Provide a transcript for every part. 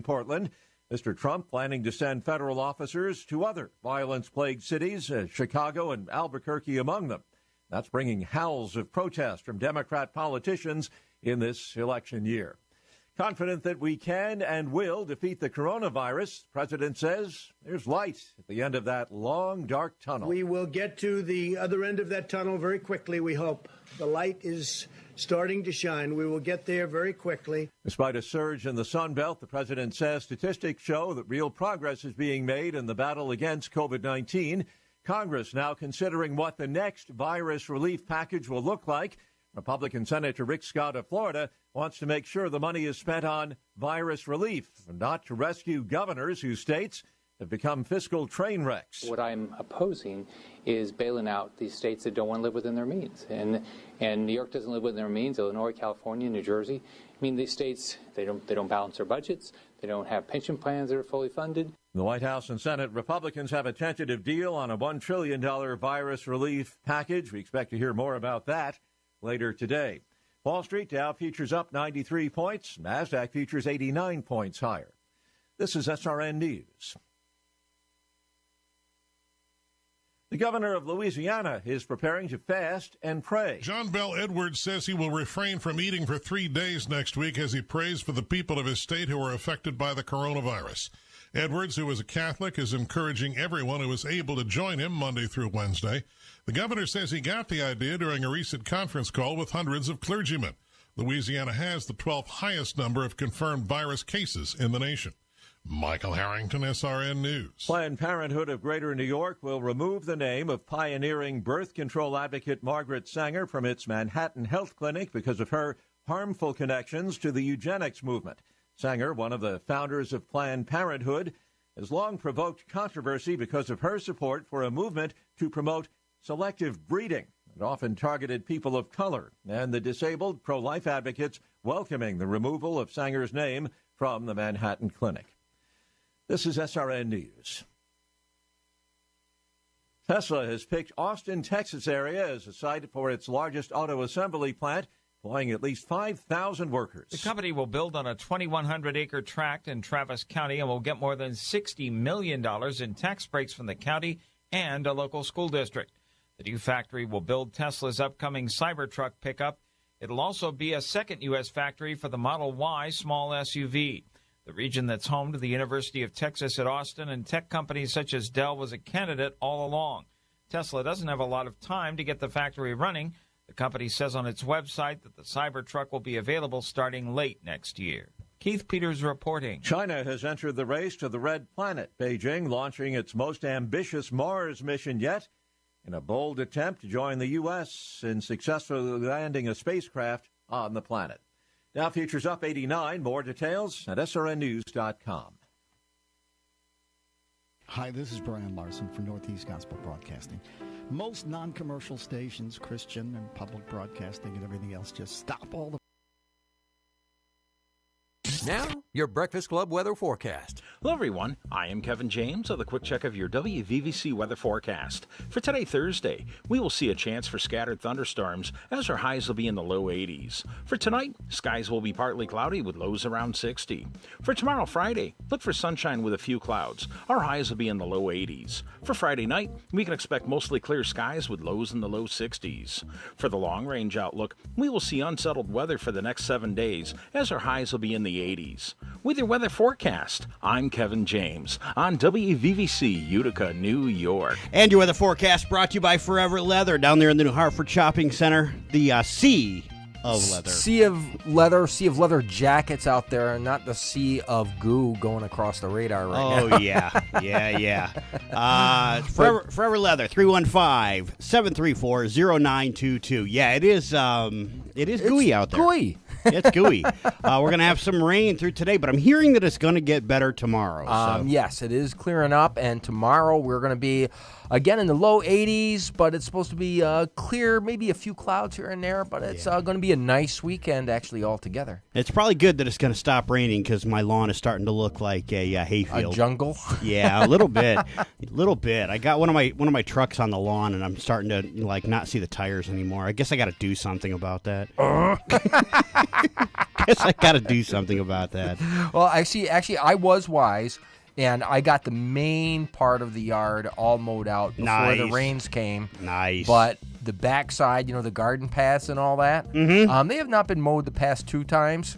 Portland. Mr. Trump planning to send federal officers to other violence-plagued cities, Chicago and Albuquerque among them. That's bringing howls of protest from Democrat politicians in this election year. Confident that we can and will defeat the coronavirus, the president says there's light at the end of that long, dark tunnel. We will get to the other end of that tunnel very quickly, we hope. The light is starting to shine. We will get there very quickly. Despite a surge in the Sun Belt, the president says statistics show that real progress is being made in the battle against COVID-19. Congress now considering what the next virus relief package will look like. Republican Senator Rick Scott of Florida wants to make sure the money is spent on virus relief, not to rescue governors whose states have become fiscal train wrecks. What I'm opposing is bailing out these states that don't want to live within their means. And New York doesn't live within their means, Illinois, California, New Jersey. I mean, these states, they don't balance their budgets. They don't have pension plans that are fully funded. The White House and Senate Republicans have a tentative deal on a $1 trillion virus relief package. We expect to hear more about that later today. Wall Street, Dow futures up 93 points. NASDAQ futures 89 points higher. This is SRN News. The governor of Louisiana is preparing to fast and pray. John Bell Edwards says he will refrain from eating for 3 days next week as he prays for the people of his state who are affected by the coronavirus. Edwards, who is a Catholic, is encouraging everyone who is able to join him Monday through Wednesday. The governor says he got the idea during a recent conference call with hundreds of clergymen. Louisiana has the 12th highest number of confirmed virus cases in the nation. Michael Harrington, SRN News. Planned Parenthood of Greater New York will remove the name of pioneering birth control advocate Margaret Sanger from its Manhattan Health Clinic because of her harmful connections to the eugenics movement. Sanger, one of the founders of Planned Parenthood, has long provoked controversy because of her support for a movement to promote selective breeding. It often targeted people of color, and the disabled pro-life advocates welcoming the removal of Sanger's name from the Manhattan Clinic. This is SRN News. Tesla has picked Austin, Texas area as a site for its largest auto assembly plant, employing at least 5,000 workers. The company will build on a 2,100-acre tract in Travis County and will get more than $60 million in tax breaks from the county and a local school district. The new factory will build Tesla's upcoming Cybertruck pickup. It'll also be a second U.S. factory for the Model Y small SUV. The region that's home to the University of Texas at Austin and tech companies such as Dell was a candidate all along. Tesla doesn't have a lot of time to get the factory running. The company says on its website that the Cybertruck will be available starting late next year. Keith Peters reporting. China has entered the race to the Red Planet, Beijing launching its most ambitious Mars mission yet in a bold attempt to join the U.S. in successfully landing a spacecraft on the planet. Now futures up 89. More details at srnnews.com. Hi, this is Brian Larson from Northeast Gospel Broadcasting. Most non-commercial stations, Christian and public broadcasting and everything else, just stop all the... Now, your Breakfast Club weather forecast. Hello, everyone. I am Kevin James with a quick check of your WVVC weather forecast. For today, Thursday, we will see a chance for scattered thunderstorms as our highs will be in the low 80s. For tonight, skies will be partly cloudy with lows around 60. For tomorrow, Friday, look for sunshine with a few clouds. Our highs will be in the low 80s. For Friday night, we can expect mostly clear skies with lows in the low 60s. For the long-range outlook, we will see unsettled weather for the next 7 days as our highs will be in the 80s. With your weather forecast, I'm Kevin James on WVVC Utica, New York. And your weather forecast brought to you by Forever Leather down there in the New Hartford Shopping Center. The sea of leather. Sea of leather jackets out there, not the sea of goo going across the radar right now. Oh, yeah. Forever Leather, 315-734-0922. Yeah, it is gooey out there. Gooey. It's gooey. We're going to have some rain through today, but I'm hearing that it's going to get better tomorrow. Yes, it is clearing up, and tomorrow we're going to be, again, in the low 80s, but it's supposed to be clear, maybe a few clouds here and there, but it's going to be a nice weekend, actually, altogether. It's probably good that it's going to stop raining because my lawn is starting to look like a hayfield. A jungle? Yeah, a little bit. I got one of my trucks on the lawn, and I'm starting to, not see the tires anymore. I guess I got to do something about that. Guess I got to do something about that. Well, actually, I was wise, and I got the main part of the yard all mowed out before the rains came. Nice. But the backside, the garden paths and all that, they have not been mowed the past 2 times.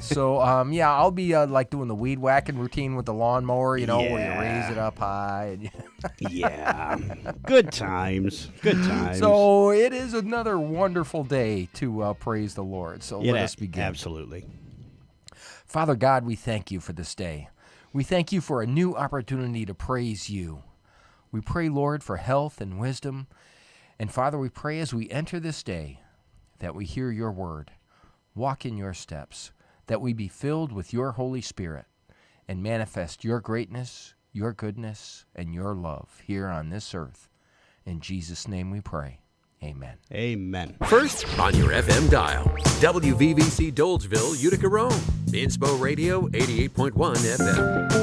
So, I'll be doing the weed whacking routine with the lawnmower, where you raise it up high. Yeah. Good times. Good times. So it is another wonderful day to praise the Lord. So let us begin. Absolutely. Father God, we thank you for this day. We thank you for a new opportunity to praise you. We pray, Lord, for health and wisdom. And Father, we pray as we enter this day that we hear your word, walk in your steps, that we be filled with your Holy Spirit and manifest your greatness, your goodness, and your love here on this earth. In Jesus' name we pray. Amen. Amen. First on your FM dial, WVVC Dolgeville, Utica, Rome. Inspo Radio 88.1 FM.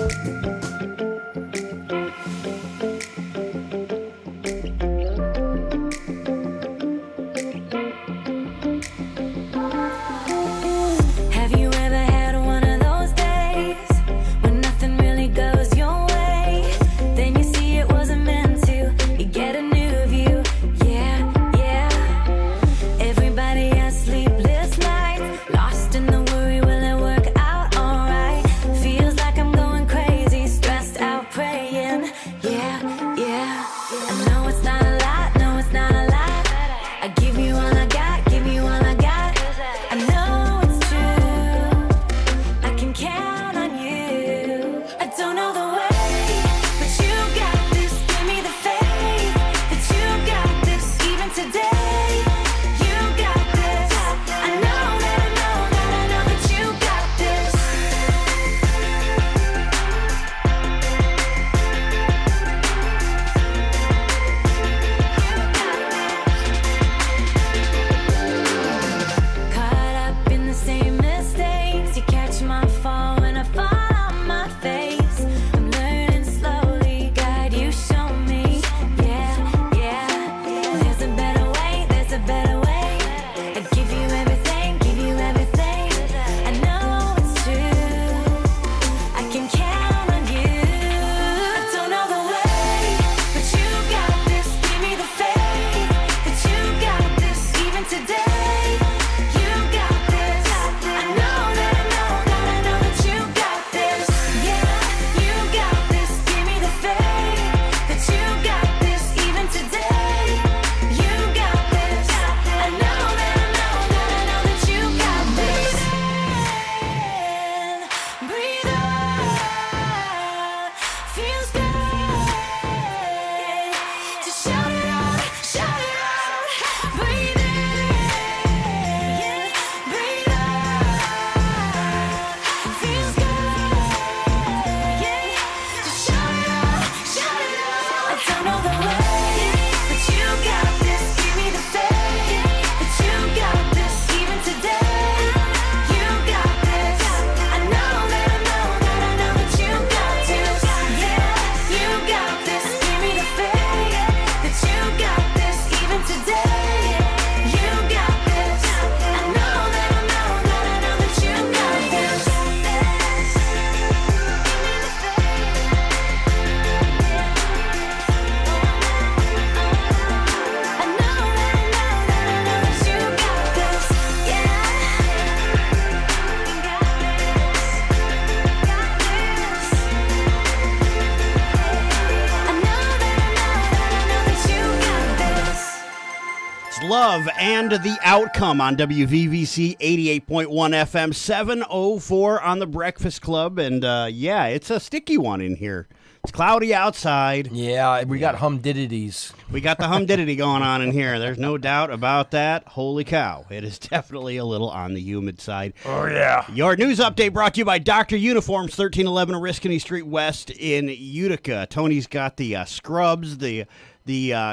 Love and the Outcome on WVVC 88.1 FM, 7:04 on the Breakfast Club. And, it's a sticky one in here. It's cloudy outside. Yeah, we got humdidities. We got the humidity going on in here. There's no doubt about that. Holy cow. It is definitely a little on the humid side. Oh, yeah. Your news update brought to you by Dr. Uniforms, 1311 Oriskany Street West in Utica. Tony's got the scrubs, the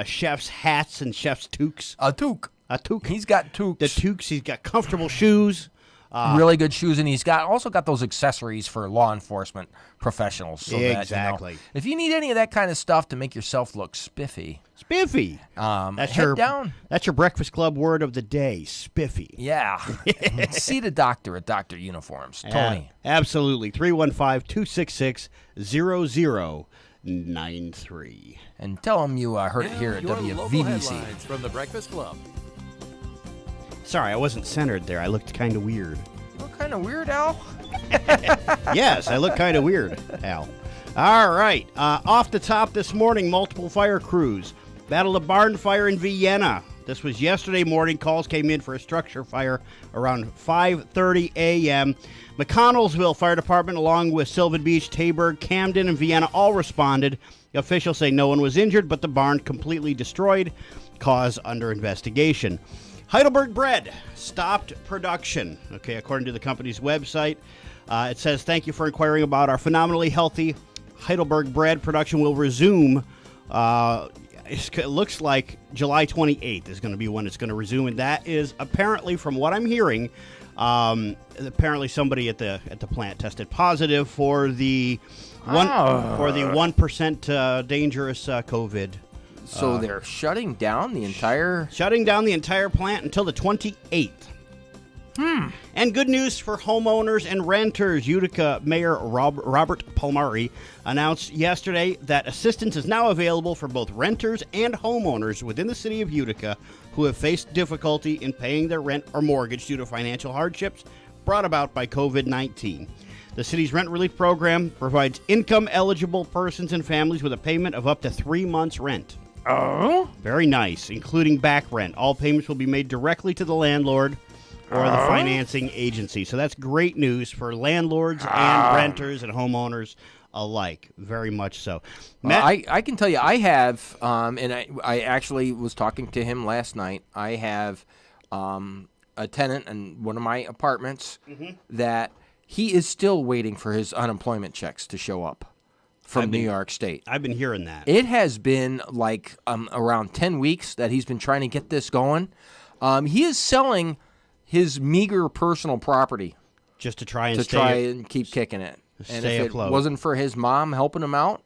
chef's hats and chef's toques. A toque. A toque. He's got toques. The toques. He's got comfortable shoes. Really good shoes, and he's also got those accessories for law enforcement professionals. So exactly. That, if you need any of that kind of stuff to make yourself look spiffy. Spiffy. Head down. That's your Breakfast Club word of the day, spiffy. Yeah. See the doctor at Dr. Uniforms. Tony. Absolutely. 315-266-0093. And tell him you heard it here at WVVC. From the Breakfast Club. Sorry, I wasn't centered there. I looked kind of weird. What kind of weird, Al? Yes, I look kind of weird, Al. All right. Off the top this morning, multiple fire crews battled a barn fire in Vienna. This was yesterday morning. Calls came in for a structure fire around 5:30 a.m. McConnellsville Fire Department, along with Sylvan Beach, Taberg, Camden, and Vienna, all responded. Officials say no one was injured, but the barn completely destroyed. Cause under investigation. Heidelberg Bread stopped production. Okay, according to the company's website, it says, thank you for inquiring about our phenomenally healthy Heidelberg Bread. Production will resume. It looks like July 28th is going to be when it's going to resume, and that is apparently, from what I'm hearing, apparently somebody at the plant tested positive for the 1% dangerous COVID. So they're shutting down the entire plant until the 28th. And good news for homeowners and renters. Utica Mayor Robert Palmieri announced yesterday that assistance is now available for both renters and homeowners within the city of Utica who have faced difficulty in paying their rent or mortgage due to financial hardships brought about by COVID-19. The city's rent relief program provides income-eligible persons and families with a payment of up to 3 months' rent. Oh? Very nice, including back rent. All payments will be made directly to the landlord or the financing agency. So that's great news for landlords and renters and homeowners alike. Very much so. Matt? I can tell you I have, and I actually was talking to him last night. I have a tenant in one of my apartments that he is still waiting for his unemployment checks to show up from New York State. I've been hearing that. It has been like around 10 weeks that he's been trying to get this going. He is selling his meager personal property just to try and keep kicking it. And stay if afloat. It wasn't for his mom helping him out,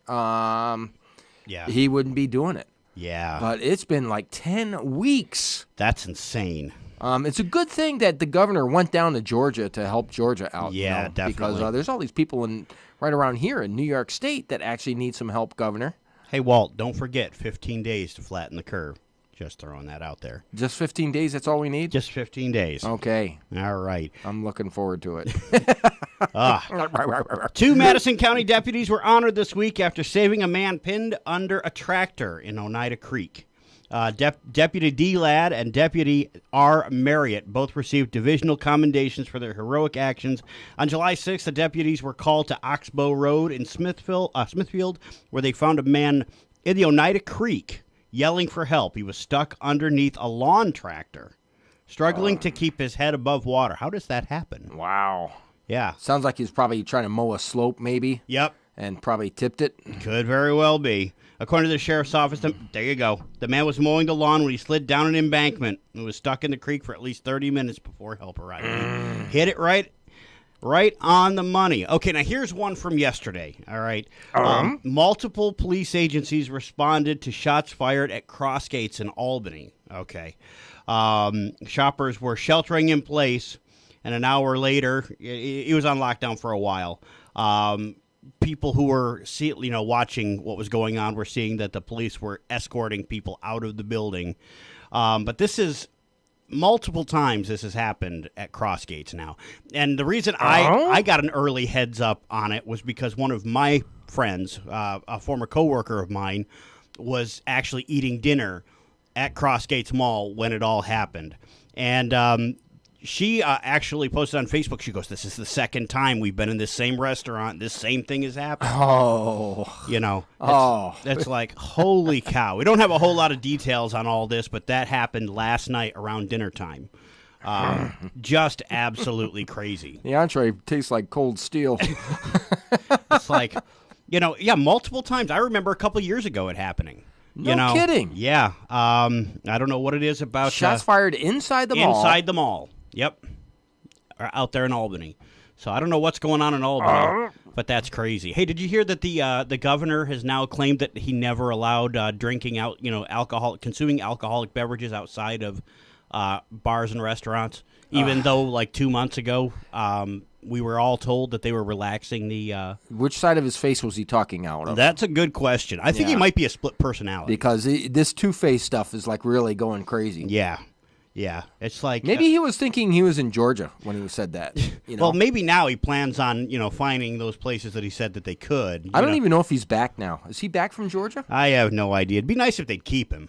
he wouldn't be doing it. Yeah. But it's been like 10 weeks. That's insane. It's a good thing that the governor went down to Georgia to help Georgia out. Yeah, definitely. Because there's all these people right around here in New York State that actually need some help, Governor. Hey, Walt, don't forget 15 days to flatten the curve. Just throwing that out there. Just 15 days, that's all we need? Just 15 days. Okay. All right. I'm looking forward to it. 2 Madison County deputies were honored this week after saving a man pinned under a tractor in Oneida Creek. Deputy D. Ladd and Deputy R. Marriott both received divisional commendations for their heroic actions. On July 6th, the deputies were called to Oxbow Road in Smithfield, where they found a man in the Oneida Creek yelling for help. He was stuck underneath a lawn tractor, struggling to keep his head above water. How does that happen? Wow. Yeah. Sounds like he's probably trying to mow a slope, maybe. Yep. And probably tipped it. Could very well be. According to the sheriff's office, there you go. The man was mowing the lawn when he slid down an embankment and was stuck in the creek for at least 30 minutes before help arrived. Hit it right on the money. Okay, now here's one from yesterday. All right. Multiple police agencies responded to shots fired at crossgates in Albany. Okay. Shoppers were sheltering in place, and an hour later, it was on lockdown for a while. People who were watching what was going on were seeing that the police were escorting people out of the building. But this is multiple times this has happened at crossgates now. And the reason I got an early heads up on it was because one of my friends, a former coworker of mine, was actually eating dinner at Crossgates Mall when it all happened. And she actually posted on Facebook, she goes, this is the second time we've been in this same restaurant. This same thing has happened. Oh. That's like, holy cow. We don't have a whole lot of details on all this, but that happened last night around dinner time. Just absolutely crazy. The entree tastes like cold steel. It's like, multiple times. I remember a couple years ago it happening. No kidding. Yeah. I don't know what it is about. Shots fired inside the mall. Inside the mall. Yep. out there in Albany. So I don't know what's going on in Albany, but that's crazy. Hey, did you hear that the governor has now claimed that he never allowed drinking out, consuming alcoholic beverages outside of bars and restaurants, even though like 2 months ago we were all told that they were relaxing the... Which side of his face was he talking out of? That's a good question. I think he might be a split personality. Because this Two-Face stuff is like really going crazy. Yeah. Yeah. It's like... Maybe he was thinking he was in Georgia when he said that. Well, maybe now he plans on, finding those places that he said that they could. I don't even know if he's back now. Is he back from Georgia? I have no idea. It'd be nice if they'd keep him.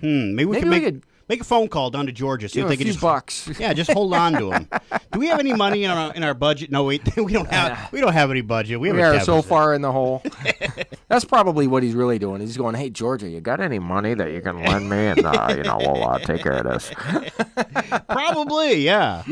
Maybe we could make a phone call down to Georgia. See if they could just bucks. Yeah, just hold on to him. Do we have any money in our budget? No, we don't have any budget. We are so far in the hole. That's probably what he's really doing. He's going, "Hey Georgia, you got any money that you can lend me, and we'll take care of this." Probably, yeah.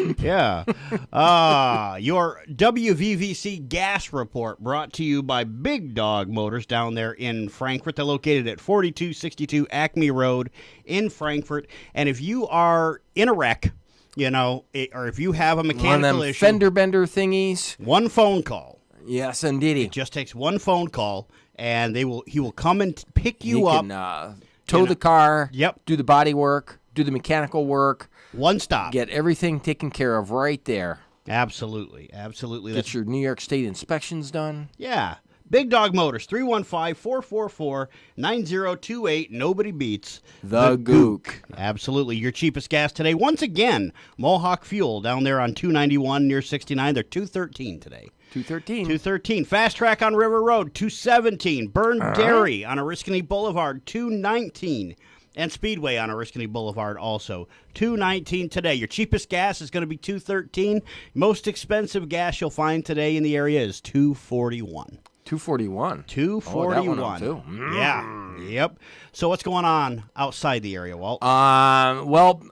Your WVVC gas report brought to you by Big Dog Motors down there in Frankfort. They're located at 4262 Acme Road in Frankfort. And if you are in a wreck, or if you have a mechanical one of them issue, fender bender thingies, one phone call. Yes, indeed. It just takes one phone call, and he will come and pick you up. Can tow the car. Yep. Do the body work. Do the mechanical work. One stop. Get everything taken care of right there. Absolutely. Get your New York State inspections done. Yeah. Big Dog Motors, 315-444-9028. Nobody beats the Gook. Absolutely. Your cheapest gas today. Once again, Mohawk Fuel down there on 291 near 69. They're $2.13 today. $2.13. Fast Track on River Road, $2.17. Burn Dairy on Oriskany Boulevard, $2.19. And Speedway on Oriskany Boulevard also, $2.19 today. Your cheapest gas is going to be $2.13. Most expensive gas you'll find today in the area is $2.41. $2.41. $2.41. Too. Yeah. Yep. So what's going on outside the area, Walt? Well,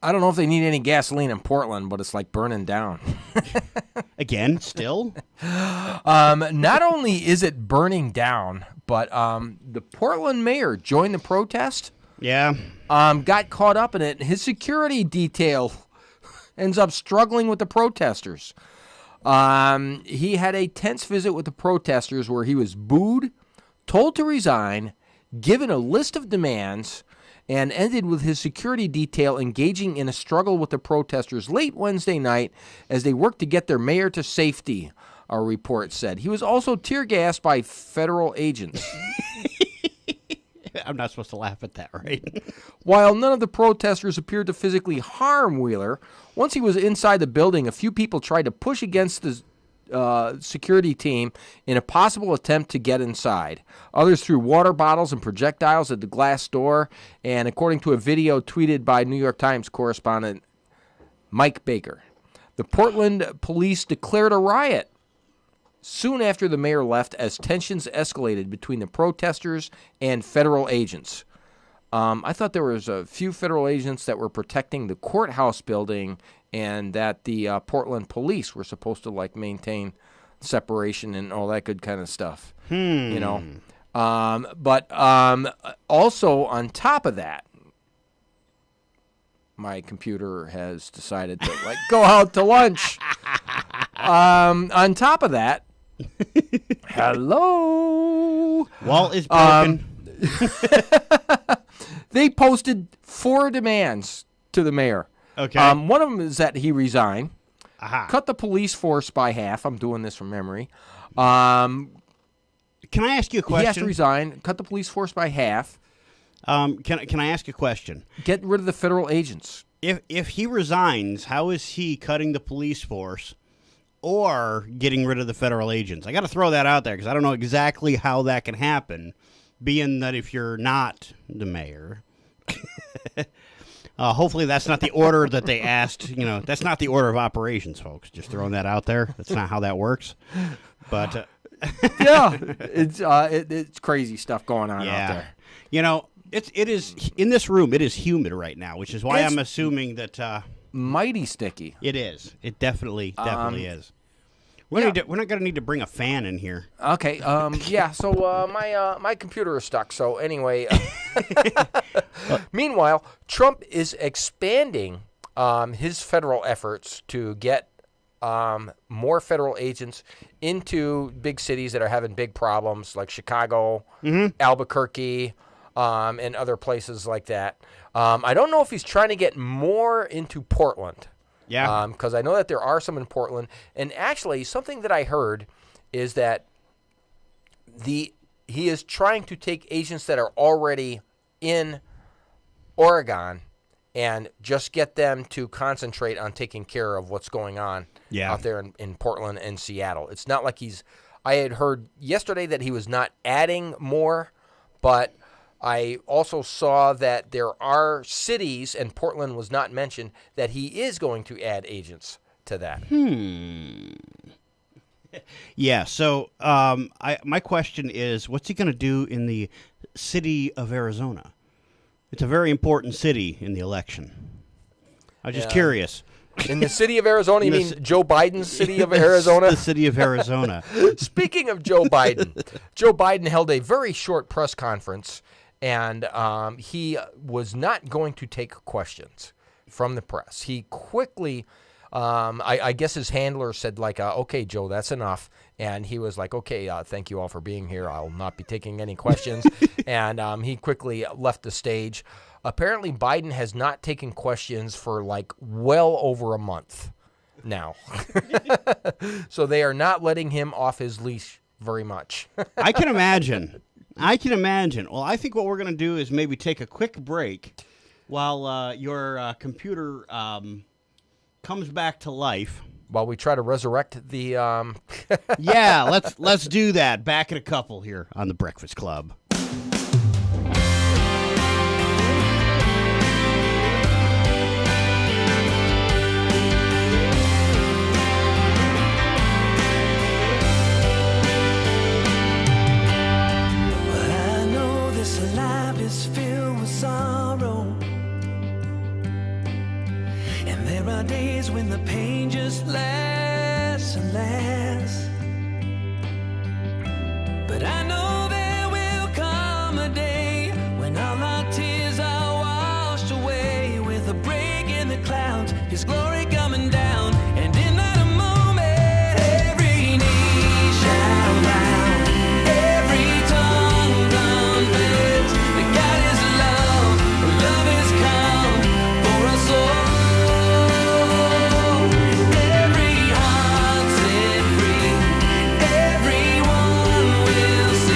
I don't know if they need any gasoline in Portland, but it's like burning down. Again, still? Not only is it burning down, but the Portland mayor joined the protest. Yeah. Got caught up in it. His security detail ends up struggling with the protesters. He had a tense visit with the protesters where he was booed, told to resign, given a list of demands, and ended with his security detail engaging in a struggle with the protesters late Wednesday night as they worked to get their mayor to safety, our report said. He was also tear-gassed by federal agents. I'm not supposed to laugh at that, right? While none of the protesters appeared to physically harm Wheeler, once he was inside the building, a few people tried to push against the security team in a possible attempt to get inside. Others threw water bottles and projectiles at the glass door, and according to a video tweeted by New York Times correspondent Mike Baker, the Portland police declared a riot soon after the mayor left as tensions escalated between the protesters and federal agents. I thought there was a few federal agents that were protecting the courthouse building and that the Portland police were supposed to maintain separation and all that good kind of stuff. But also on top of that, my computer has decided to go out to lunch. On top of that, hello. Walt is broken. They posted 4 demands to the mayor. Okay. One of them is that he resign, cut the police force by half. I'm doing this from memory. Can I ask you a question? He has to resign, cut the police force by half. Can I ask a question? Get rid of the federal agents. If he resigns, how is he cutting the police force or getting rid of the federal agents? I got to throw that out there because I don't know exactly how that can happen, being that if you're not the mayor... hopefully that's not the order that they asked. That's not the order of operations, folks. Just throwing that out there. That's not how that works. But yeah, it's crazy stuff going on out there. It is in this room. It is humid right now, which is why I'm assuming that mighty sticky. It is. It definitely is. We're not going to need to bring a fan in here. Okay. Yeah. So my computer is stuck. So anyway, meanwhile, Trump is expanding his federal efforts to get more federal agents into big cities that are having big problems, like Chicago, Albuquerque, and other places like that. I don't know if he's trying to get more into Portland. Yeah. Because I know that there are some in Portland. And actually, something that I heard is that he is trying to take agents that are already in Oregon and just get them to concentrate on taking care of what's going on out there in Portland and Seattle. It's not like I had heard yesterday that he was not adding more, but I also saw that there are cities, and Portland was not mentioned, that he is going to add agents to that. Yeah, so my question is, what's he going to do in the city of Arizona? It's a very important city in the election. I was just curious. In the city of Arizona, you mean Joe Biden's city of Arizona? The city of Arizona. Speaking of Joe Biden held a very short press conference, and he was not going to take questions from the press. He quickly, I guess his handler said, like, okay, Joe, that's enough. And he was like, okay, thank you all for being here. I'll not be taking any questions. And he quickly left the stage. Apparently, Biden has not taken questions for like well over a month now. So they are not letting him off his leash very much. I can imagine. Well, I think what we're going to do is maybe take a quick break while your computer comes back to life. While we try to resurrect the... Yeah, let's do that. Back in a couple here on The Breakfast Club. Days when the pain just lasts and lasts, but I know there will come a day when all our tears are washed away with a break in the clouds, His glory coming down, and in that moment every knee shall bow, every tongue confess that God is love, love is come for us all. Every heart set free, everyone will see.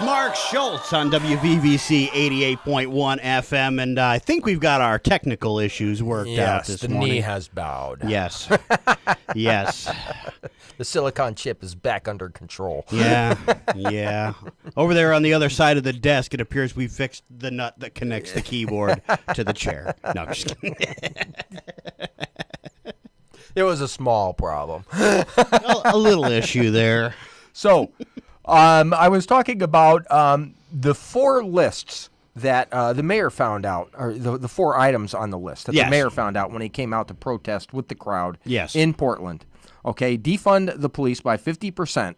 Mark Schultz on WVVC 88.1 FM, and I think we've got our technical issues worked out this morning. Yes, the knee has bowed. Yes. Yes. The silicon chip is back under control. Yeah, yeah. Over there on the other side of the desk, it appears we fixed the nut that connects the keyboard to the chair. No, I'm just kidding. It was a small problem. A little issue there. So, I was talking about the 4 lists that the mayor found out, or the 4 items on the list that the mayor found out when he came out to protest with the crowd in Portland. Okay, defund the police by 50%.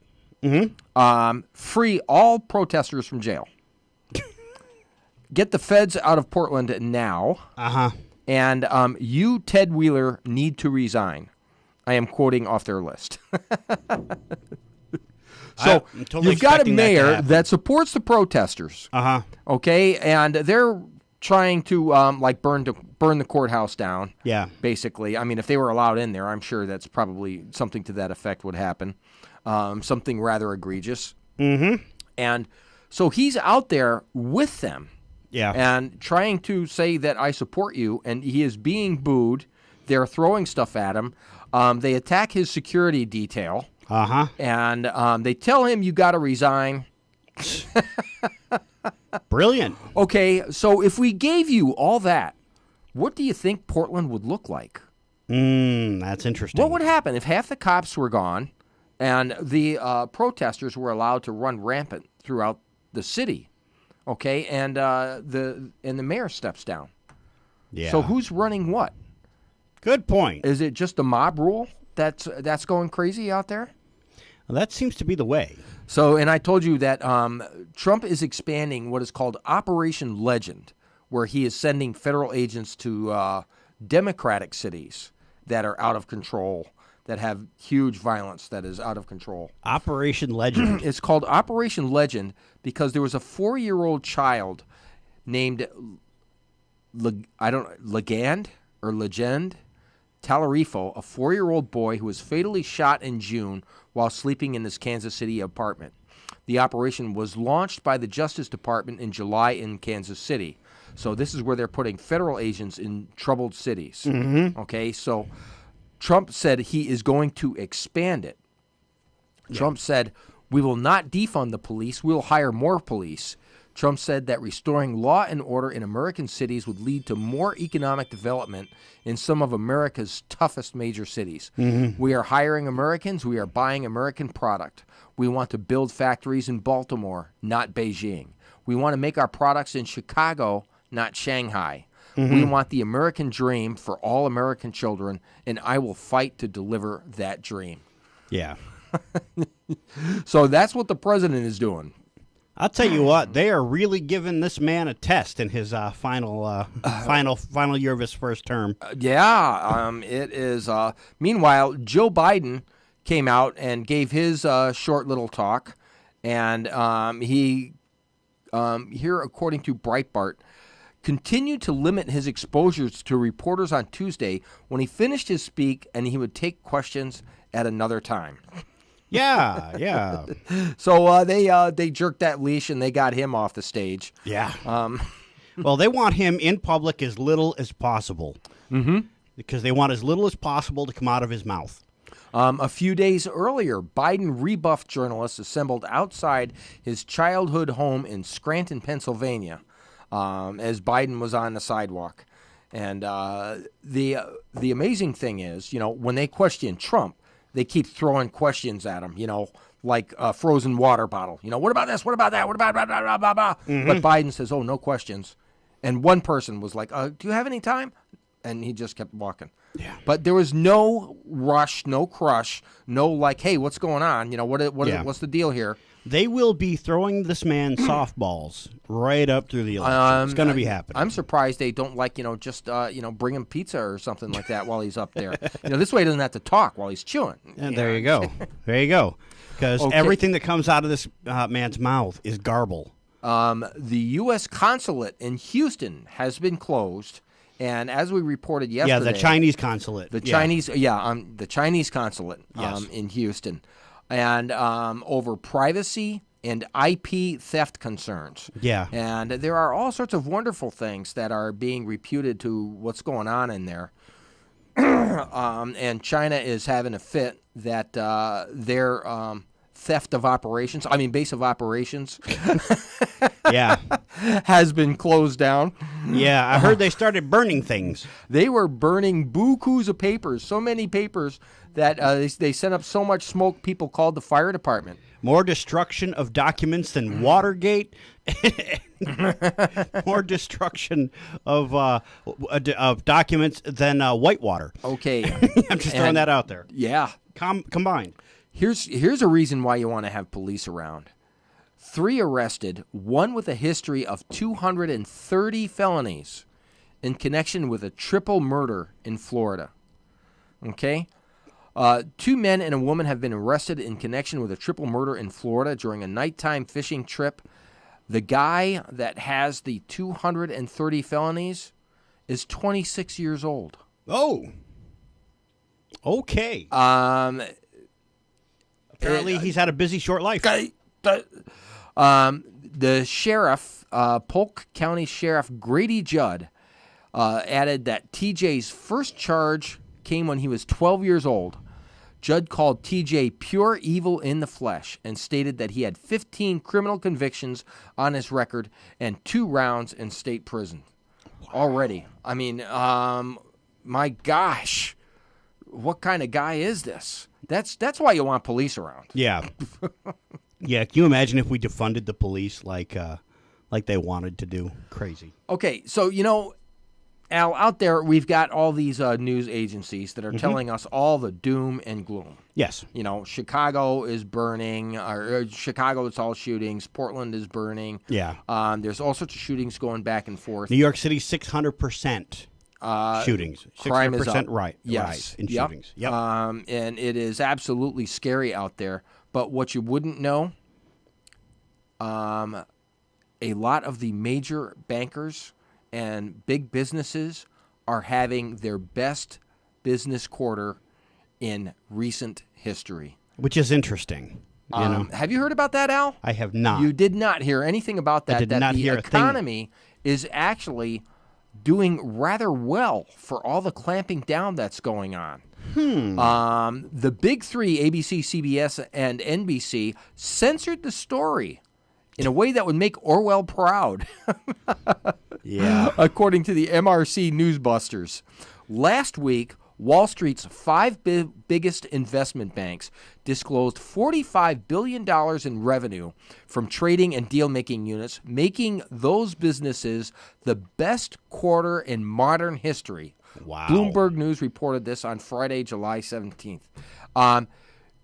Free all protesters from jail. Get the feds out of Portland now. And you, Ted Wheeler, need to resign. I am quoting off their list. So totally you've got a mayor that supports the protesters. Okay, and they're trying to burn the courthouse down. Yeah, basically. I mean, if they were allowed in there, I'm sure that's probably something to that effect would happen. Something rather egregious. And so he's out there with them. Yeah, and trying to say that I support you, and he is being booed. They're throwing stuff at him. They attack his security detail. And they tell him you got to resign. Brilliant. Okay, so if we gave you all that, what do you think Portland would look like? That's interesting. What would happen if half the cops were gone and the protesters were allowed to run rampant throughout the city? Okay, and the mayor steps down. Yeah. So who's running what? Good point. Is it just the mob rule that's going crazy out there? Well, that seems to be the way. So, and I told you that Trump is expanding what is called Operation Legend, where he is sending federal agents to Democratic cities that are out of control, that have huge violence that is out of control. Operation Legend. It's called Operation Legend because there was a 4-year-old child named Legend Talarico, a 4-year-old boy who was fatally shot in June while sleeping in his Kansas City apartment. The operation was launched by the Justice Department in July in Kansas City. So this is where they're putting federal agents in troubled cities. Okay, so Trump said he is going to expand it. Trump said, we will not defund the police, we'll hire more police. Trump said that restoring law and order in American cities would lead to more economic development in some of America's toughest major cities. We are hiring Americans. We are buying American product. We want to build factories in Baltimore, not Beijing. We want to make our products in Chicago, not Shanghai. We want the American dream for all American children, and I will fight to deliver that dream. Yeah. So that's what the president is doing. I'll tell you what, they are really giving this man a test in his final year of his first term. It is. Meanwhile, Joe Biden came out and gave his short little talk, and he, here according to Breitbart, continued to limit his exposures to reporters on Tuesday when he finished his speak, and he would take questions at another time. Yeah. So they jerked that leash and they got him off the stage. Yeah. Well, they want him in public as little as possible. Because they want as little as possible to come out of his mouth. A few days earlier, Biden rebuffed journalists assembled outside his childhood home in Scranton, Pennsylvania, as Biden was on the sidewalk. And the amazing thing is, when they question Trump, they keep throwing questions at him, like a frozen water bottle. What about this? What about that? What about blah, blah, blah, blah, blah? But Biden says, oh, no questions. And one person was like, do you have any time? And he just kept walking. Yeah. But there was no rush, no crush, no like, hey, what's going on? What's the deal here? They will be throwing this man softballs right up through the election. It's going to be happening. I'm surprised they don't bring him pizza or something like that while he's up there. This way he doesn't have to talk while he's chewing. And there you go. There you go. Because everything that comes out of this man's mouth is garble. The U.S. consulate in Houston has been closed. And as we reported yesterday, the Chinese consulate. The Chinese consulate in Houston, and over privacy and IP theft concerns. Yeah. And there are all sorts of wonderful things that are being reputed to what's going on in there. And China is having a fit that their theft of operations, base of operations, yeah, has been closed down. Yeah, I heard they started burning things. They were burning bukus of papers, so many papers that they sent up so much smoke, people called the fire department. More destruction of documents than Watergate. More destruction of documents than Whitewater. Okay. I'm just throwing that out there. Yeah. Combined. Here's a reason why you want to have police around. 3 arrested, 1 with a history of 230 felonies in connection with a triple murder in Florida. Okay? 2 men and a woman have been arrested in connection with a triple murder in Florida during a nighttime fishing trip. The guy that has the 230 felonies is 26 years old. Oh. Okay. Apparently he's had a busy, short life. The sheriff, Polk County Sheriff Grady Judd, added that TJ's first charge came when he was 12 years old. Judd called TJ pure evil in the flesh and stated that he had 15 criminal convictions on his record and 2 rounds in state prison. Wow. Already. I mean, my gosh, what kind of guy is this? That's why you want police around. Yeah. Yeah, can you imagine if we defunded the police like they wanted to do? Crazy. Okay, so, Al, out there we've got all these news agencies that are telling us all the doom and gloom. Yes. Chicago is burning, or Chicago, it's all shootings. Portland is burning. Yeah. There's all sorts of shootings going back and forth. New York City, 600% shootings. 600% crime is up. Rise in shootings. Yep. And it is absolutely scary out there. But what you wouldn't know, a lot of the major bankers and big businesses are having their best business quarter in recent history. Which is interesting. Have you heard about that, Al? I have not. You did not hear anything about that. I did not hear a thing. The economy is actually doing rather well for all the clamping down that's going on. The big 3, ABC, CBS, and NBC, censored the story in a way that would make Orwell proud. Yeah. According to the MRC Newsbusters. Last week, Wall Street's 5 biggest investment banks disclosed $45 billion in revenue from trading and deal-making units, making those businesses the best quarter in modern history. Wow. Bloomberg News reported this on Friday, July 17th.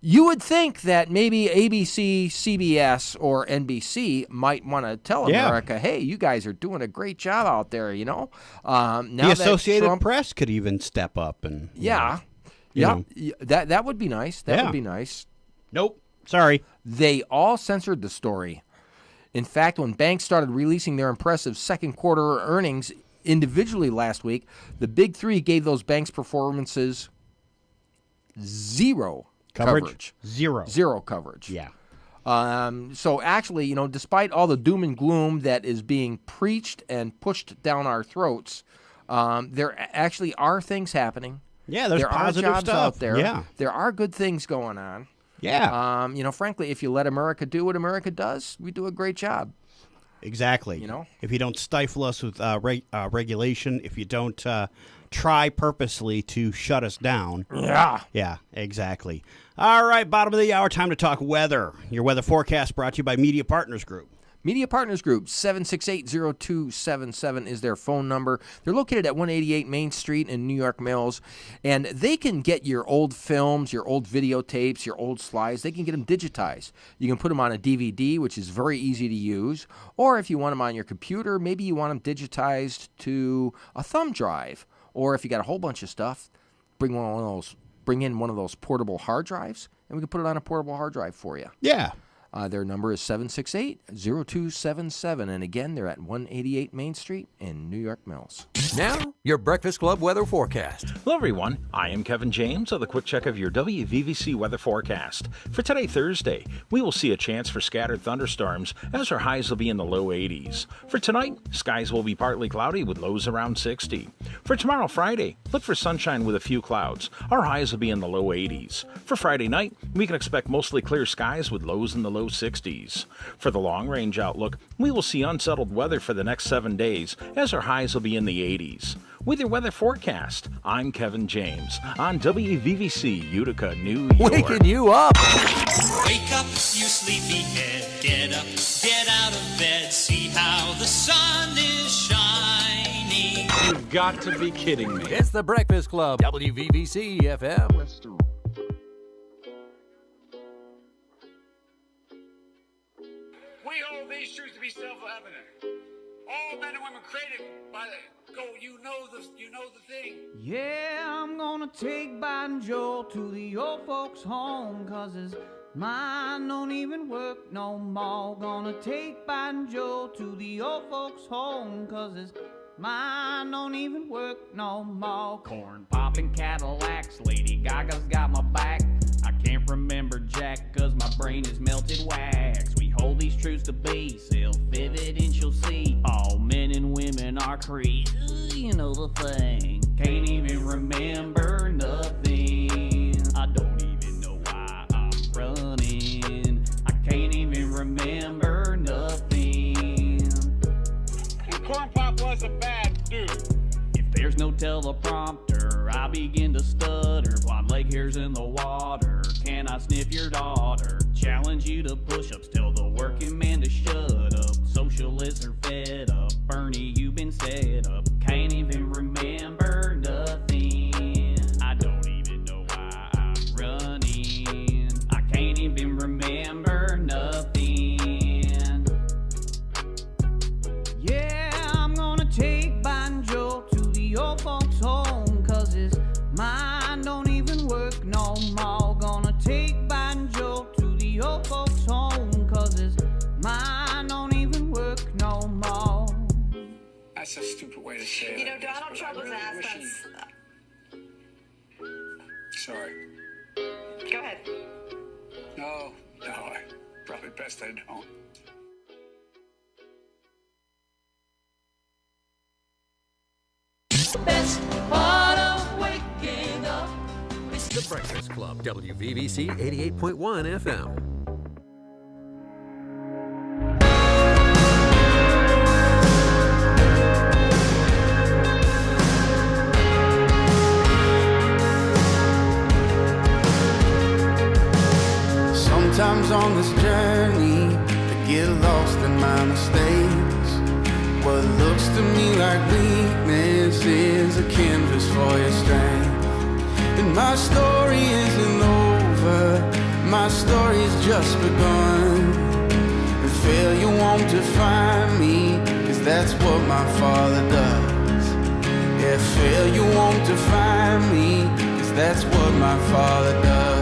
You would think that maybe ABC, CBS, or NBC might want to tell America, hey, you guys are doing a great job out there, Now the Associated Press could even step up and that would be nice. That would be nice. Nope. Sorry. They all censored the story. In fact, when banks started releasing their impressive second quarter earnings individually last week, the big 3 gave those banks' performances zero coverage. Zero coverage. Yeah. So actually, despite all the doom and gloom that is being preached and pushed down our throats, there actually are things happening. Yeah, there's positive jobs stuff out there. Yeah. There are good things going on. Yeah. Frankly, if you let America do what America does, we do a great job. Exactly. If you don't stifle us with regulation, if you don't try purposely to shut us down. Yeah, exactly. All right, bottom of the hour, time to talk weather. Your weather forecast brought to you by Media Partners Group. Media Partners Group, 768-0277 is their phone number. They're located at 188 Main Street in New York Mills, and they can get your old films, your old videotapes, your old slides. They can get them digitized. You can put them on a DVD, which is very easy to use, or if you want them on your computer, maybe you want them digitized to a thumb drive, or if you got a whole bunch of stuff, bring in one of those portable hard drives, and we can put it on a portable hard drive for you. Yeah. Their number is 768-0277. And again, they're at 188 Main Street in New York Mills. Now, your Breakfast Club weather forecast. Hello, everyone. I am Kevin James with a quick check of your WVVC weather forecast. For today, Thursday, we will see a chance for scattered thunderstorms as our highs will be in the low 80s. For tonight, skies will be partly cloudy with lows around 60. For tomorrow, Friday, look for sunshine with a few clouds. Our highs will be in the low 80s. For Friday night, we can expect mostly clear skies with lows in the low 60s. For the long-range outlook, we will see unsettled weather for the next 7 days as our highs will be in the 80s. With your weather forecast, I'm Kevin James on WVVC Utica, New York. Waking you up. Wake up, you sleepyhead. Get up, get out of bed. See how the sun is shining. You've got to be kidding me. It's the Breakfast Club, WVVC-FM. We hold these truths to be self-evident. All men and women created by the go. You know the thing. Yeah, I'm gonna take Biden Joel to the old folks' home, 'cause his mind don't even work no more. Gonna take Biden Joel to the old folks' home, 'cause his mind don't even work no more. Corn popping Cadillacs, Lady Gaga's got my back. I can't remember Jack, 'cause my brain is melted wax. We hold these truths to be self-evident, you'll see. All men and women are created, you know the thing. Can't even remember nothing. I don't even know why I'm running. I can't even remember nothing. And Corn Pop was a bad dude. If there's no teleprompter, I begin to stutter. Blonde leg hairs in the water. Can I sniff your daughter? Challenge you to push-ups. Tell the working man to shut up. Socialists are fed up. Bernie, you've been set up. Can't even remember nothing. I don't even know why I'm running. I can't even remember nothing. Yeah, I'm gonna take Biden Joel to the old folks' home, 'cause his mind don't even work no more. Gonna take Biden Joel to the old folks' home, 'cause his mind don't even work no more. That's a stupid way to say it. You know, Donald Trump was asked us. Sorry. Go ahead. No, probably best I don't. Best part of waking up. The Breakfast Club, WVVC 88.1 FM. Sometimes on this journey, I get lost in my mistakes. What looks to me like weakness is a canvas for your strength. And my story isn't over, my story's just begun. And failure won't define me, 'cause that's what my Father does. Yeah, failure won't define me, 'cause that's what my Father does.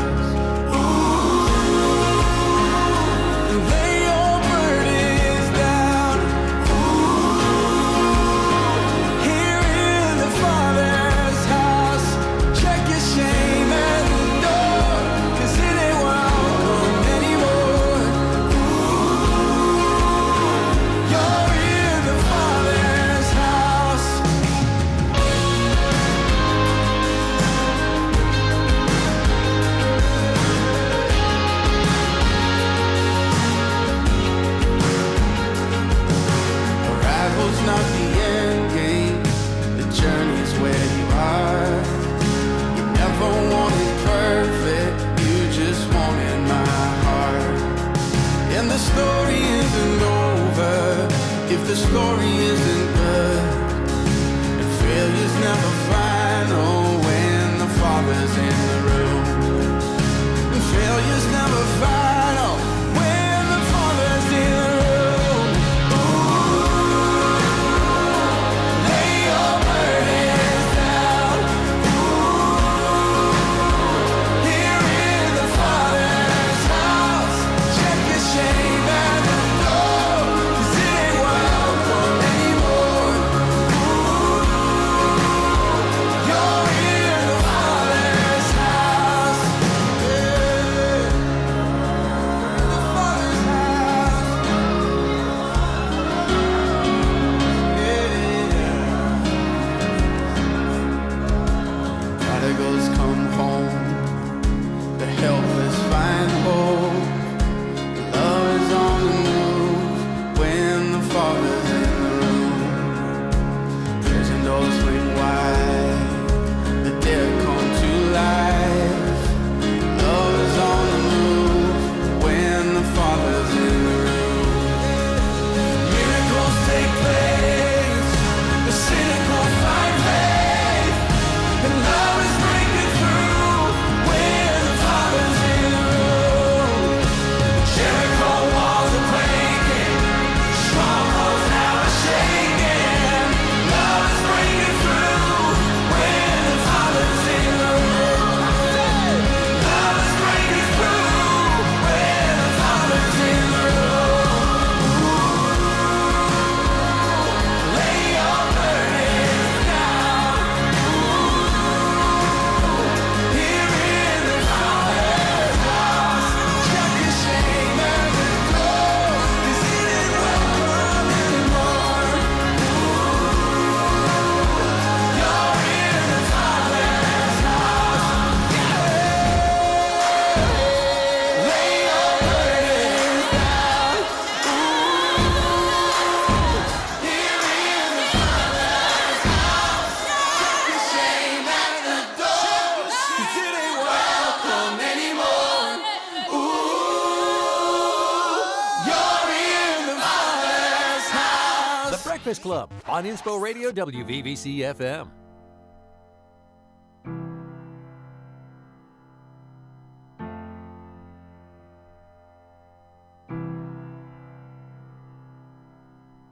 Breakfast Club on Inspo Radio WVVC-FM.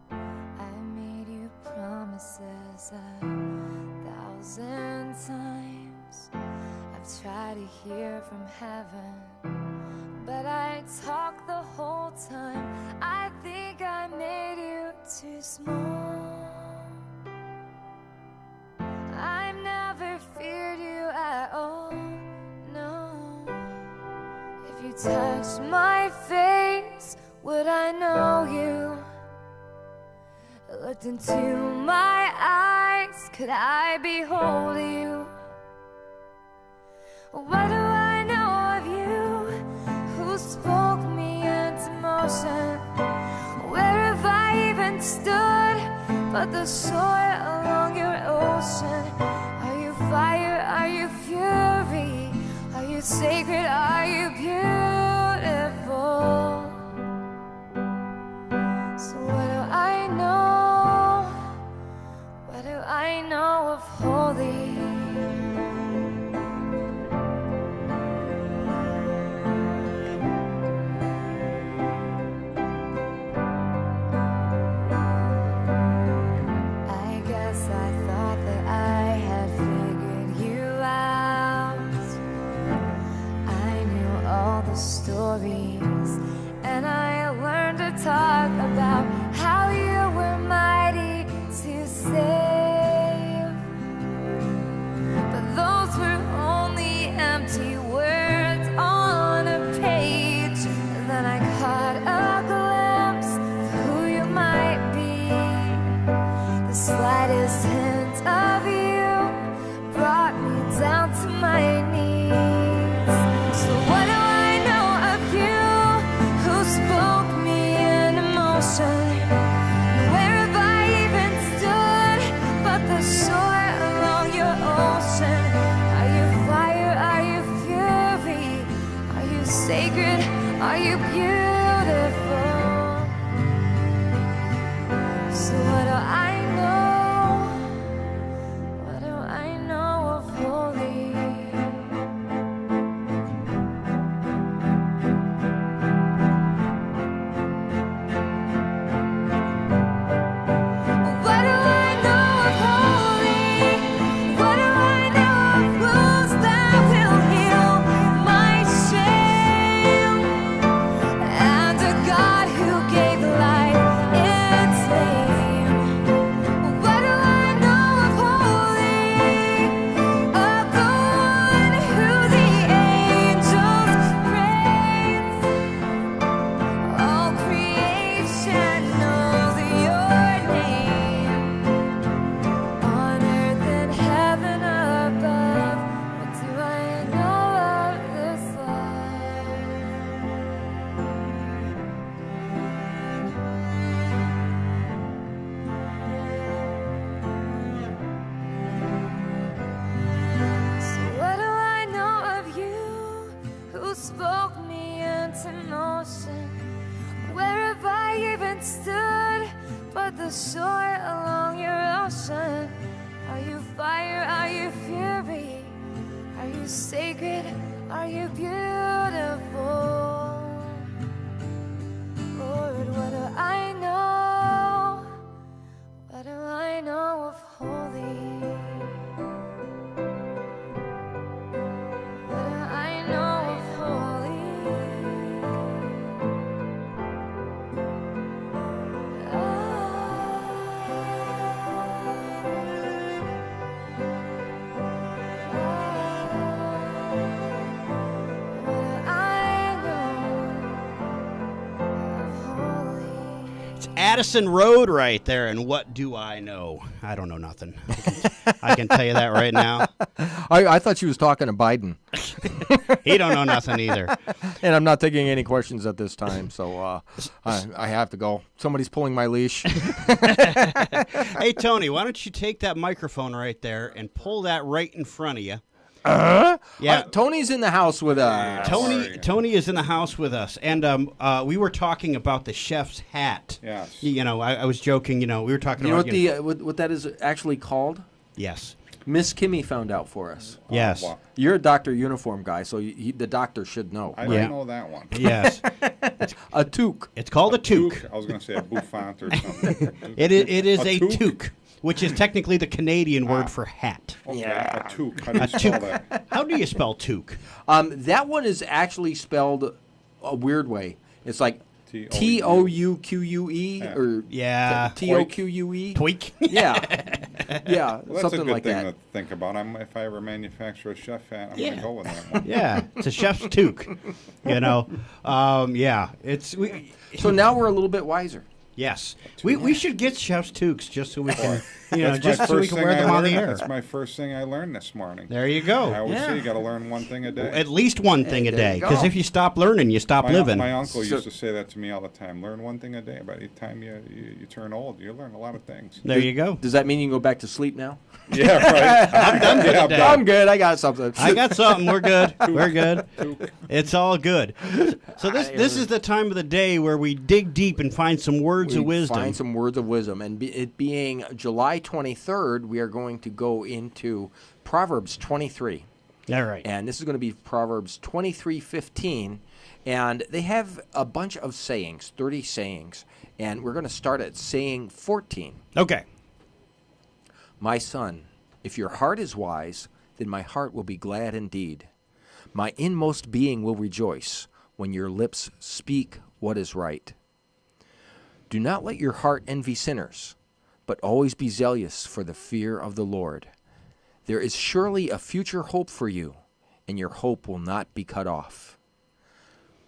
I made you promises 1,000 times. I've tried to hear from heaven, but I talk the whole time. I think I made you too small. I've never feared you at all, no. If you touched my face, would I know you? Looked into my eyes, could I behold you? What do I know of you? Who spoke me into motion? Where have I even stood but the soil along your ocean? Are you fire? Are you fury? Are you sacred? Are you beautiful? So what do I know? What do I know of holy? Stories, and I learned to talk about how you were mighty to save. But those were only empty words on a page. And then I caught a glimpse of who you might be. The slightest hint of you brought me down to my knees. So what do I know of you? Who spoke me in emotion? Where have I even stood but the shore along your ocean? Are you fire? Are you fury? Are you sacred? Are you beautiful? So what do I know? What do I know of holy? The shore along your ocean. Are you fire? Are you fury? Are you sacred? Are you beautiful? Lord, what do I know? What do I know of holy? What do I know of holy? Addison Road right there, and what do I know? I don't know nothing. I can tell you that right now. I thought she was talking to Biden. He don't know nothing either. And I'm not taking any questions at this time, so I have to go. Somebody's pulling my leash. Hey, Tony, why don't you take that microphone right there and pull that right in front of you, Yeah. Tony's in the house with us. Tony is in the house with us, and we were talking about the chef's hat. Yes. You know, I was joking. You know, we were talking You know about what that is actually called? Yes. Miss Kimmy found out for us. Yes. You're a doctor uniform guy, so the doctor should know. I don't know that one. Yes. A toque. It's called a toque. I was going to say a bouffant or something. It is a toque, which is technically the Canadian word for hat. Okay. Yeah. A toque. How do you spell that? How do you spell toque? That one is actually spelled a weird way. It's like T-O-U-Q-U-E or T-O-Q-U-E. Tweak. Yeah. Yeah, Well, that's something a good like thing that. to think about. If I ever manufacture a chef hat, I'm going to go with that one. Yeah, it's a chef's toque. You know, yeah. So now we're a little bit wiser. Yes, we should get chef's toques just so we can, That's just my so we first can thing wear I them on the learned. air. That's my first thing I learned this morning. There you go. I always say you got to learn one thing a day. At least one thing a day, because if you stop learning, you stop living. My uncle used to say that to me all the time. Learn one thing a day. By the time you turn old, you learn a lot of things. There you go. Does that mean you can go back to sleep now? Yeah, right. I'm done for the day. I'm good. I got something. I got something. We're good. We're good. It's all good. So this is the time of the day where we dig deep and find some words of wisdom. Find some words of wisdom. And it being July 23rd, we are going to go into Proverbs 23. All right. And this is going to be Proverbs 23:15. And they have a bunch of sayings, 30 sayings. And we're going to start at saying 14. Okay. My son, if your heart is wise, then my heart will be glad indeed. My inmost being will rejoice when your lips speak what is right. Do not let your heart envy sinners, but always be zealous for the fear of the Lord. There is surely a future hope for you, and your hope will not be cut off.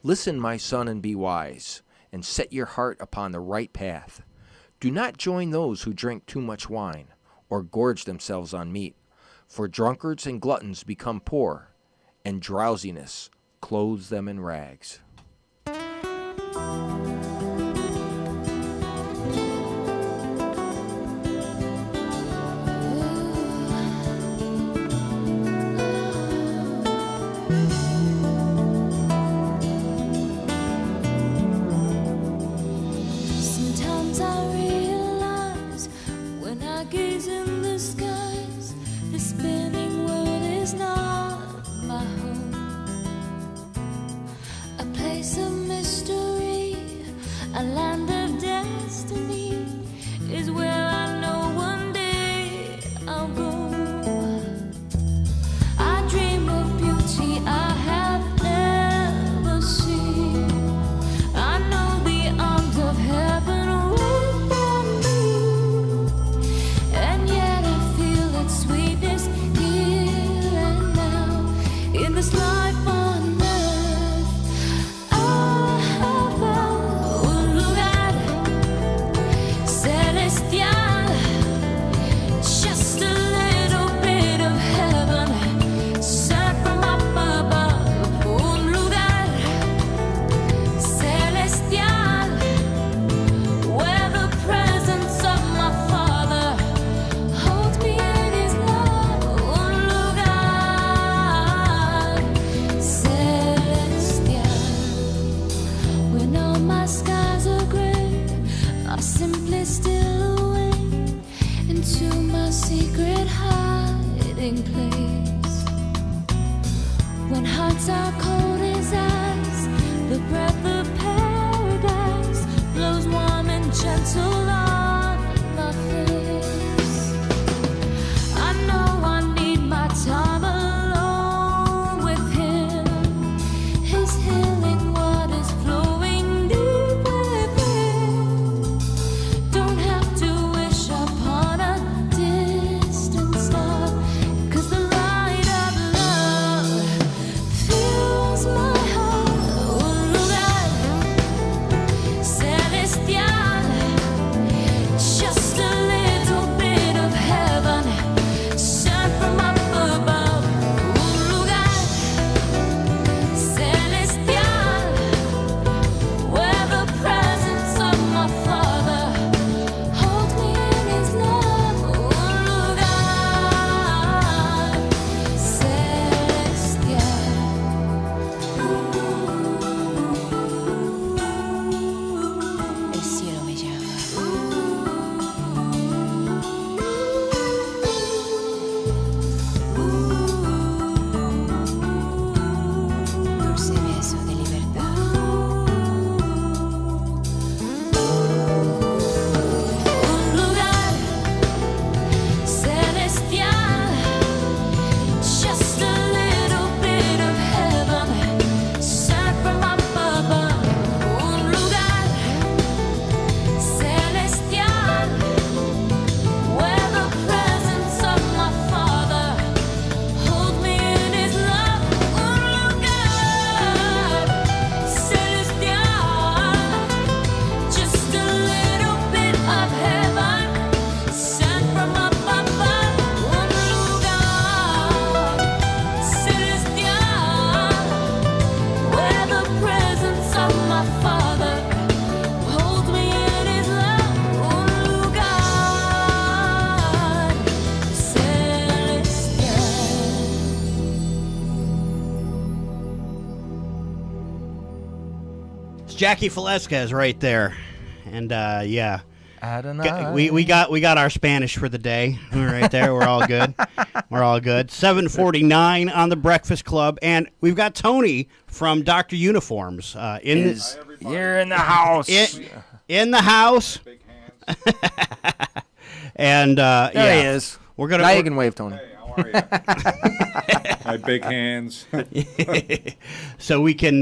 Listen, my son, and be wise, and set your heart upon the right path. Do not join those who drink too much wine, or gorge themselves on meat, for drunkards and gluttons become poor, and drowsiness clothes them in rags. Sometimes I realize when I gaze in the skies, the spinning world is not my home. A place of mystery, a land of destiny is where I know one day I'll go. I dream of beauty I have never seen. I know the arms of heaven wait for me, and yet I feel its sweetness here and now in this life on earth. I have found un lugar celestial, just a little bit of heaven sent from up above. Un lugar celestial, where the presence of my Father holds me in His love. Un lugar celestial, when all my skies are gray, I simply steal away into my secret hiding place. When hearts are cold as ice, the breath of paradise blows warm and gentle on my face. I know I need my time alone with Him. His healing waters flowing deep within. Don't have to wish upon a distant star, 'cause the light of love fills Jackie Velasquez right there. And, yeah. Adonai. We got our Spanish for the day right there. We're all good. We're all good. 7:49 on the Breakfast Club, and we've got Tony from Dr. Uniforms You're in the house. In the house. Big hands. And there he is. We're gonna. Now you can wave, Tony. Hey, how are you? My big hands. So we can.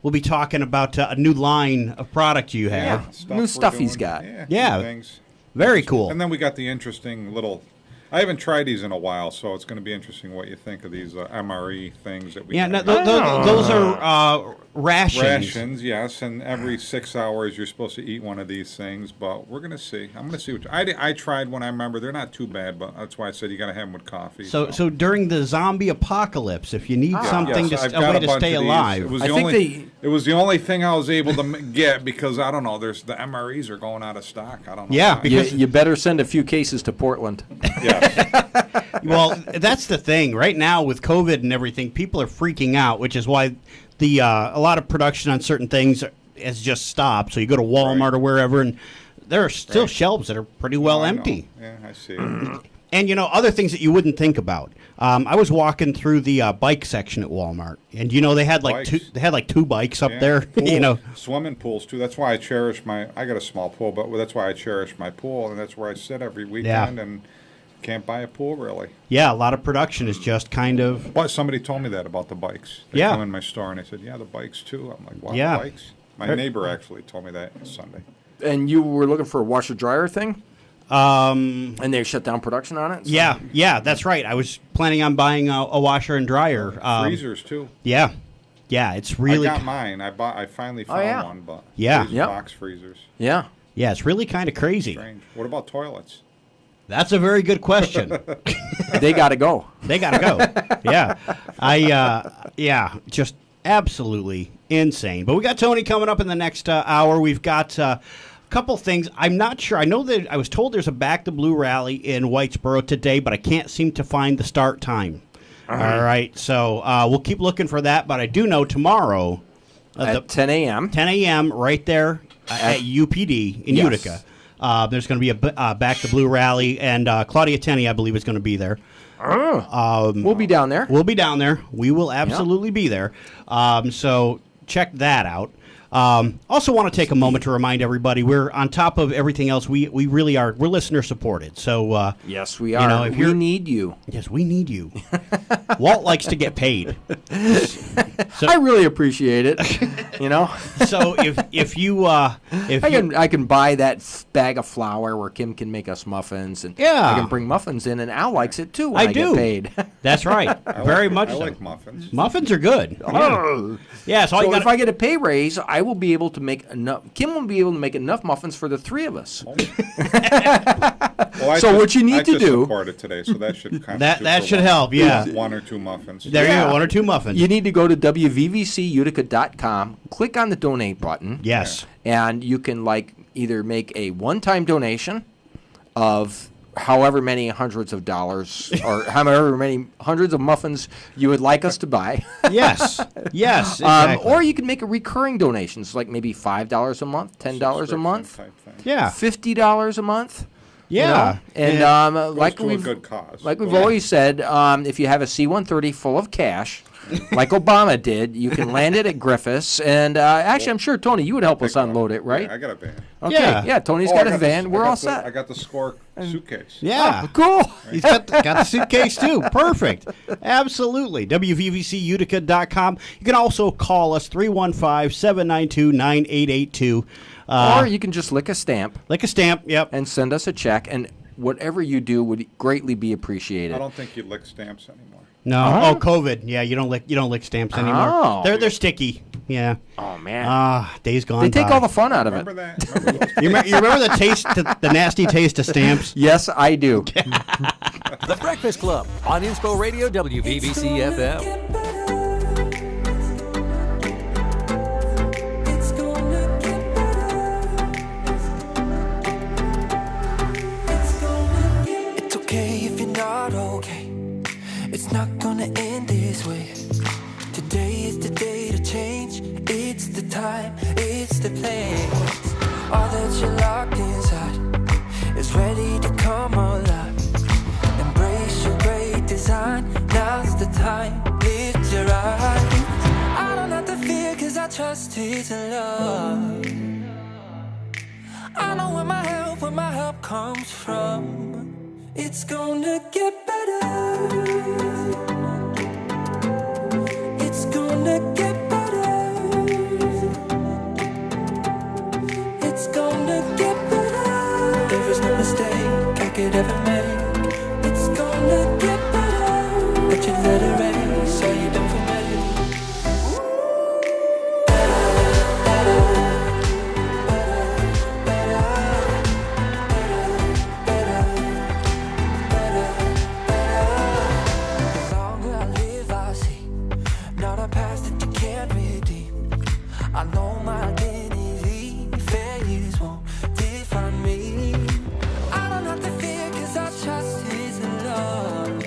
We'll be talking about a new line of product you have. New stuff he's got. Yeah. Things. Very cool. And then we got the interesting little. I haven't tried these in a while, so it's going to be interesting what you think of these MRE things that we. Yeah, have. those are rations. Rations, yes, and every 6 hours you're supposed to eat one of these things. But we're going to see. I'm going to see. I tried one. I remember they're not too bad, but that's why I said you got to have them with coffee. So during the zombie apocalypse, if you need something a way to stay alive, it was the only thing I was able to get because I don't know. There's the MREs are going out of stock. I don't know. Yeah, because you better send a few cases to Portland. Yeah. Well, that's the thing. Right now with COVID and everything, people are freaking out, which is why the a lot of production on certain things has just stopped. So you go to Walmart or wherever, and there are still shelves that are pretty well empty. Yeah, I see. And, other things that you wouldn't think about. I was walking through the bike section at Walmart, and, they had two bikes up there, Swimming pools, too. That's why I cherish I got a small pool, but that's why I cherish my pool, and that's where I sit every weekend, and can't buy a pool, really. Yeah, a lot of production is just kind of... Well, somebody told me that about the bikes. They come in my store, and they said, the bikes, too. I'm like, wow, bikes? My neighbor actually told me that Sunday. And you were looking for a washer-dryer thing? And they shut down production on it? So. Yeah, that's right. I was planning on buying a washer and dryer. Freezers, too. Yeah, it's really... I got mine. I finally found one, but box freezers. Yeah, it's really kind of crazy. Strange. What about toilets? That's a very good question. They got to go. Yeah. Just absolutely insane. But we got Tony coming up in the next hour. We've got a couple things. I'm not sure. I know that I was told there's a Back the Blue rally in Whitesboro today, but I can't seem to find the start time. All right. So we'll keep looking for that. But I do know tomorrow at 10 a.m. 10 a.m. right there at UPD in Utica. There's going to be a Back the Blue rally, and Claudia Tenney, I believe, is going to be there. We'll be down there. We will absolutely be there. So check that out. Also want to take a moment to remind everybody we're on top of everything else. We really are. We're listener supported. So yes, we are. We need you. Yes, we need you. Walt likes to get paid. So, I really appreciate it. So if you I can buy that bag of flour where Kim can make us muffins, and I can bring muffins in, and Al likes it too. When I get paid. That's right. Very much. I so. like muffins. Muffins are good. Yeah. So if I get a pay raise, I will be able to make enough. Kim will be able to make enough muffins for the three of us. What you need to do? Supported today, so that should that should help. Yeah, one or two muffins. There you go, 1 or 2 muffins. You need to go to WVVCUtica.com, click on the donate button. Yes, and you can either make a one-time donation of however many hundreds of dollars or however many hundreds of muffins you would like us to buy. Yes, exactly. Or you can make a recurring donations, like maybe $5 a month, $10 a month, $50 a month. Yeah, and like we've always said, if you have a C-130 full of cash, like Obama did, you can land it at Griffiths. And actually, I'm sure, Tony, you would help us unload it, right? Yeah, I got a van. Okay, yeah, Tony's got a van. We're all set. I got the Score suitcase. Yeah, cool. He's got the suitcase too. Perfect. Absolutely. WVVCUtica.com. You can also call us 315-792-9882. Or you can just lick a stamp. Yep. And send us a check. And whatever you do would greatly be appreciated. I don't think you lick stamps anymore. No. Oh, COVID. Yeah, you don't lick stamps anymore. Oh. They're sticky. Yeah. Oh man. Days gone. They take all the fun out of it. Remember that? You remember the taste, the nasty taste of stamps? Yes, I do. The Breakfast Club on Inspo Radio WVVC FM. It's not gonna end this way. Today is the day to change. It's the the time, it's the place. All that you locked inside is ready to come alive. Embrace your great design, now's the time, lift your eyes. I don't have to fear cause I trust His love. I know where my help comes from. It's gonna get better. It's gonna get better. It's gonna get better. There is no mistake I could ever make. It's gonna get better. But you let it rain, so you don't feel better. I know my identity, failures won't define me. I don't have to fear cause I trust His love.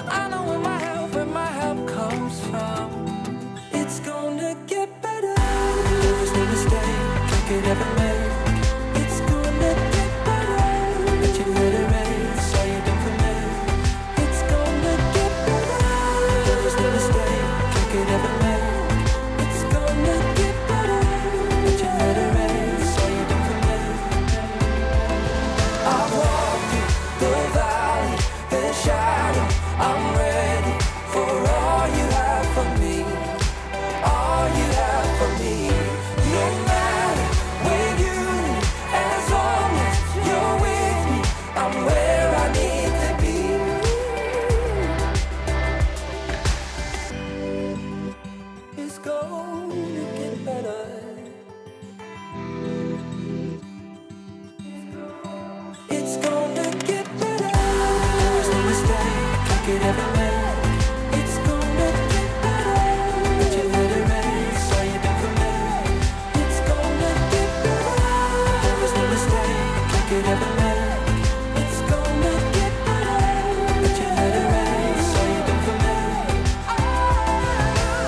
I know where my help comes from. It's gonna get better. There is no mistake I could ever make. It's gonna get better. But you let it rain, so you don't feel me. It's gonna get better. There is no mistake I could ever make. I'm ready for all you have for me, all you have for me. No matter where you lead, as long as you're with me, I'm where I need to be. It's gonna get better. It's gonna get better. There's no mistake could ever make. It's gonna get better. But you let it rain, so you don't feel me. It's gonna get better. There is no mistake I could ever make. It's gonna get better. But you let it rain, so you don't feel me.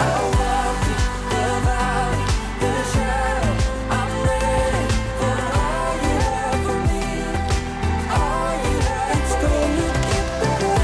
I'll walk through the valley, the shadow. I'm ready for all you have for me. All you have. It's gonna get better.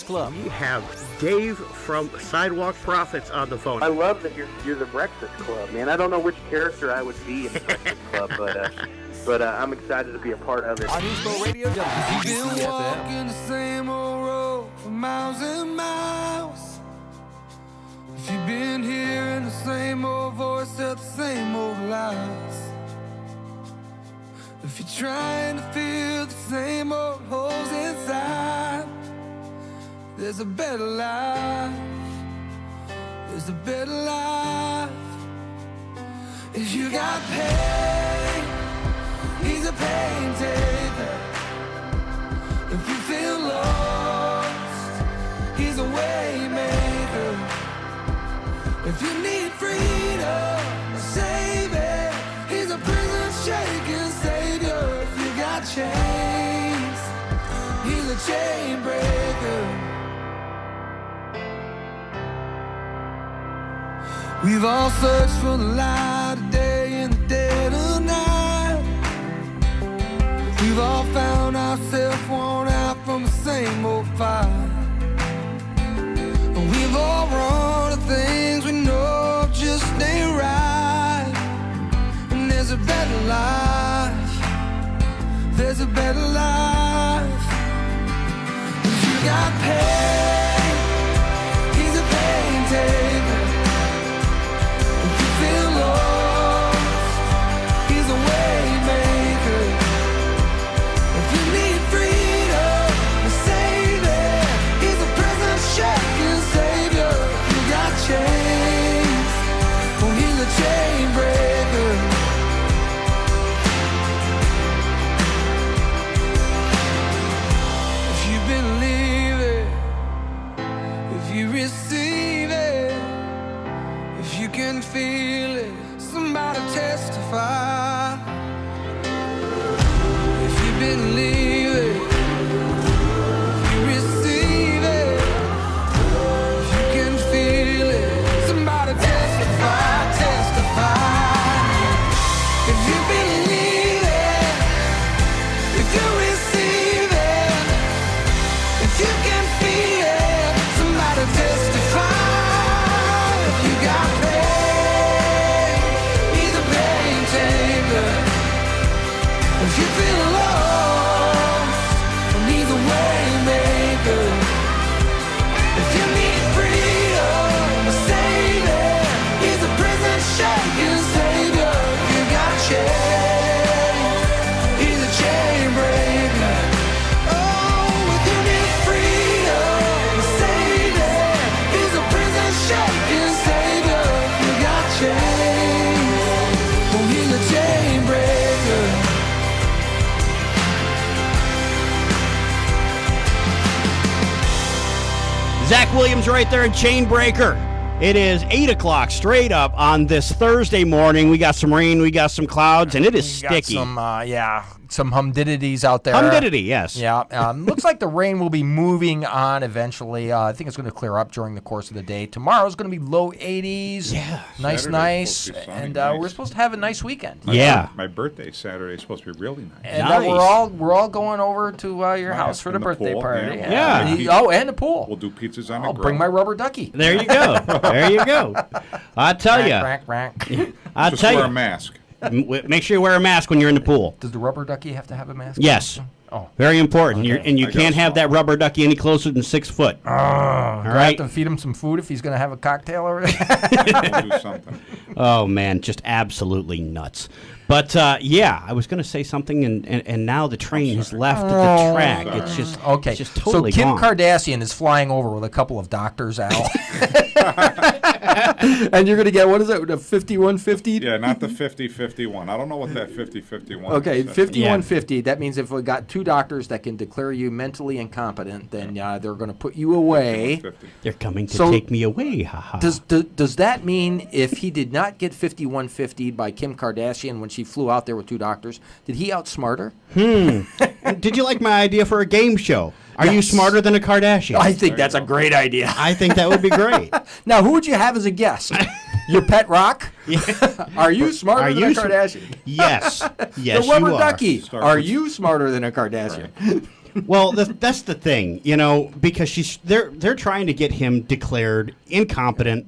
Club. We have Dave from Sidewalk Prophets on the phone. I love that you're the Breakfast Club, man. I don't know which character I would be in the Breakfast Club, but I'm excited to be a part of it. On Eastbo Radio, You've been WVVC-FM. walking the same old road for miles and miles. If you've been hearing the same old voice, tell the same old lies. If you're trying to fill the same old holes inside, there's a better life. There's a better life. If you got pain, He's a pain taker. If you feel lost, He's a way maker. If you need freedom, a savior, He's a prison shaking savior. If you got chains, He's a chain breaker. We've all searched for the light of day in the dead of night. We've all found ourselves worn out from the same old fight. And we've all run to things we know just ain't right. And there's a better life. There's a better life. If you got pain, He's a pain taker. Feel lost, He's a way maker. If you need freedom, a savior, He's a prison shaking savior. If you got chains, well, He's a chain breaker. If you've been living Zach Williams right there in Chainbreaker. It is 8 o'clock straight up on this Thursday morning. We got some rain, we got some clouds, and it is sticky. Some humidities out there. Humidity, yes. Yeah. Looks like the rain will be moving on eventually. I think it's going to clear up during the course of the day. Tomorrow's going to be low 80s. Yeah. Nice. And we're supposed to have a nice weekend. My birthday Saturday is supposed to be really nice. And we're all going over to your house for the birthday party. Yeah. And the pool. We'll do pizzas on the I'll grill. bring my rubber ducky. There you go. There you go. I tell you. I Just tell wear you. a mask. Make sure you wear a mask when you're in the pool. Does the rubber ducky have to have a mask? Yes. Oh. Very important. Okay. You can't have that rubber ducky any closer than 6 foot. All right. Do I have to feed him some food if he's going to have a cocktail or We'll do something. Oh, man, just absolutely nuts. But, I was going to say something, and now the train has left the track. It's just okay. It's just totally so Kim gone. Kardashian is flying over with a couple of doctors, Al. And you're going to get, what is it, the 5150? Yeah, not the 50-51. I don't know what that 50-51 Okay, is. 5150. That means if we got two doctors that can declare you mentally incompetent, then they're going to put you away. They're coming to take me away. Ha-ha. Does that mean if he did not get 5150 by Kim Kardashian when she flew out there with two doctors, did he outsmart her? Did you like my idea for a game show? Are you smarter than a Kardashian? I think that's a great idea. I think that would be great. Now, who would you have as a guest? Your pet rock? Are you smarter than a Kardashian? Yes. Yes, the rubber you are. ducky. Are you smarter than a Kardashian? Right. Well, that's the thing, because they're trying to get him declared incompetent.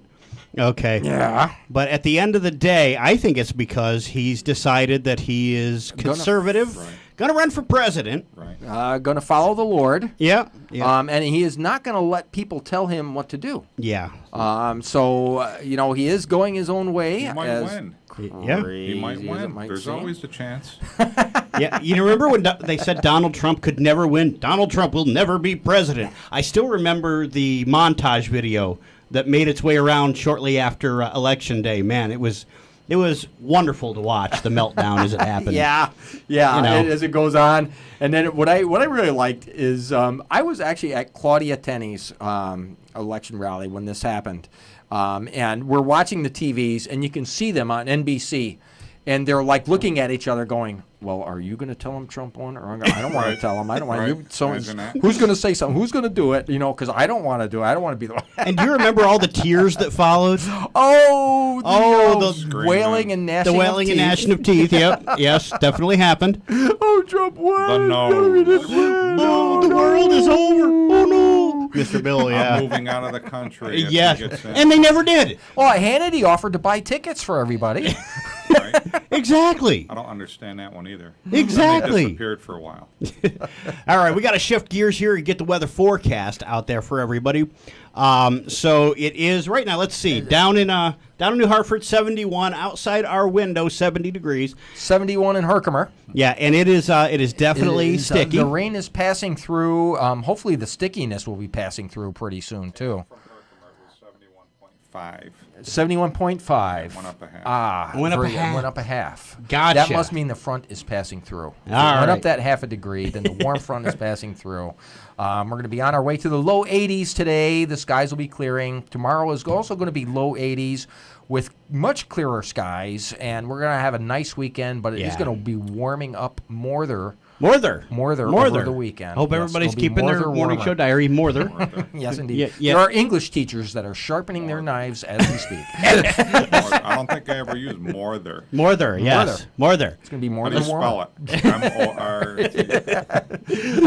Okay. Yeah. But at the end of the day, I think it's because he's decided that he is conservative, going to run for president. Right. Going to follow the Lord. Yeah. And he is not going to let people tell him what to do. Yeah. He is going his own way. He might win. Yeah. He might win. There's always a chance. Yeah, you remember when they said Donald Trump could never win? Donald Trump will never be president. I still remember the montage video that made its way around shortly after Election Day. Man, it was wonderful to watch the meltdown as it happened. Yeah, as it goes on. And then what I really liked is I was actually at Claudia Tenney's election rally when this happened, and we're watching the TVs, and you can see them on NBC, and they're like looking at each other, going, "Well, are you going to tell him Trump won, or I don't want to tell him? I don't want you. So who's going to say something? Who's going to do it? Because I don't want to do it. I don't want to be the one." And do you remember all the tears that followed? The wailing and gnashing. The wailing and gnashing of teeth. Yep. Yes, definitely happened. Oh, Trump won. The world is over. Oh no, Mr. Bill. Yeah. I'm moving out of the country. Yes, and they never did. Well, Hannity offered to buy tickets for everybody. Right? Exactly. I don't understand that one either. Exactly. They disappeared for a while. All right, we got to shift gears here and get the weather forecast out there for everybody. So it is right now. Let's see, down in New Hartford, 71. Outside our window, 70 degrees. 71 in Herkimer. Yeah, and it is definitely sticky. The rain is passing through. Hopefully, the stickiness will be passing through pretty soon too. 71.5. Went up a half. Went up a half. Gotcha. That must mean the front is passing through. If it went up that half a degree, then the warm front is passing through. We're going to be on our way to the low 80s today. The skies will be clearing. Tomorrow is also going to be low 80s with much clearer skies, and we're going to have a nice weekend, but it is going to be warming up more over the weekend. Hope everybody's keeping their morning show diary. Yes, indeed. There are English teachers that are sharpening their knives as we speak. I don't think I ever used morther. Morther, yes. Morther. It's going to be more How than do you warm. spell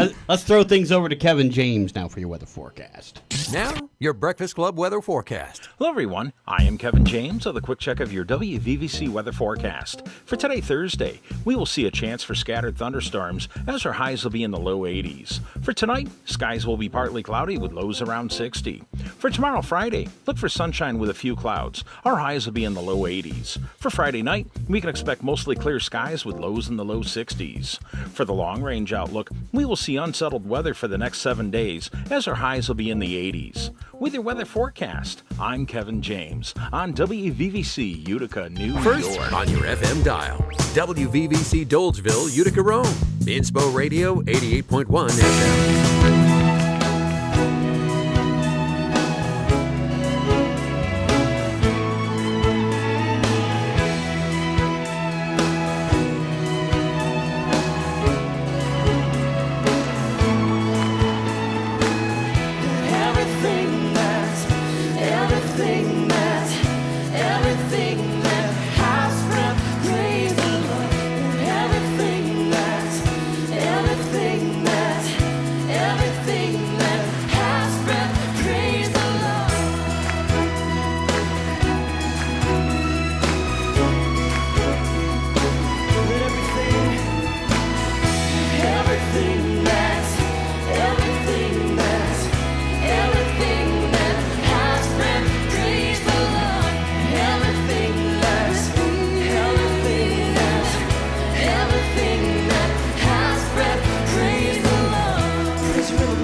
it? Let's throw things over to Kevin James now for your weather forecast. Now, your Breakfast Club weather forecast. Hello, everyone. I am Kevin James with a quick check of your WVVC weather forecast. For today, Thursday, we will see a chance for scattered thunderstorms as our highs will be in the low 80s. For tonight, skies will be partly cloudy with lows around 60. For tomorrow, Friday, look for sunshine with a few clouds. Our highs will be in the low 80s. For Friday night, we can expect mostly clear skies with lows in the low 60s. For the long-range outlook, we will see unsettled weather for the next 7 days as our highs will be in the 80s. With your weather forecast, I'm Kevin James on WVVC Utica, New York. On your FM dial, WVVC Dolgeville, Utica, Rome. Inspo Radio 88.1 FM.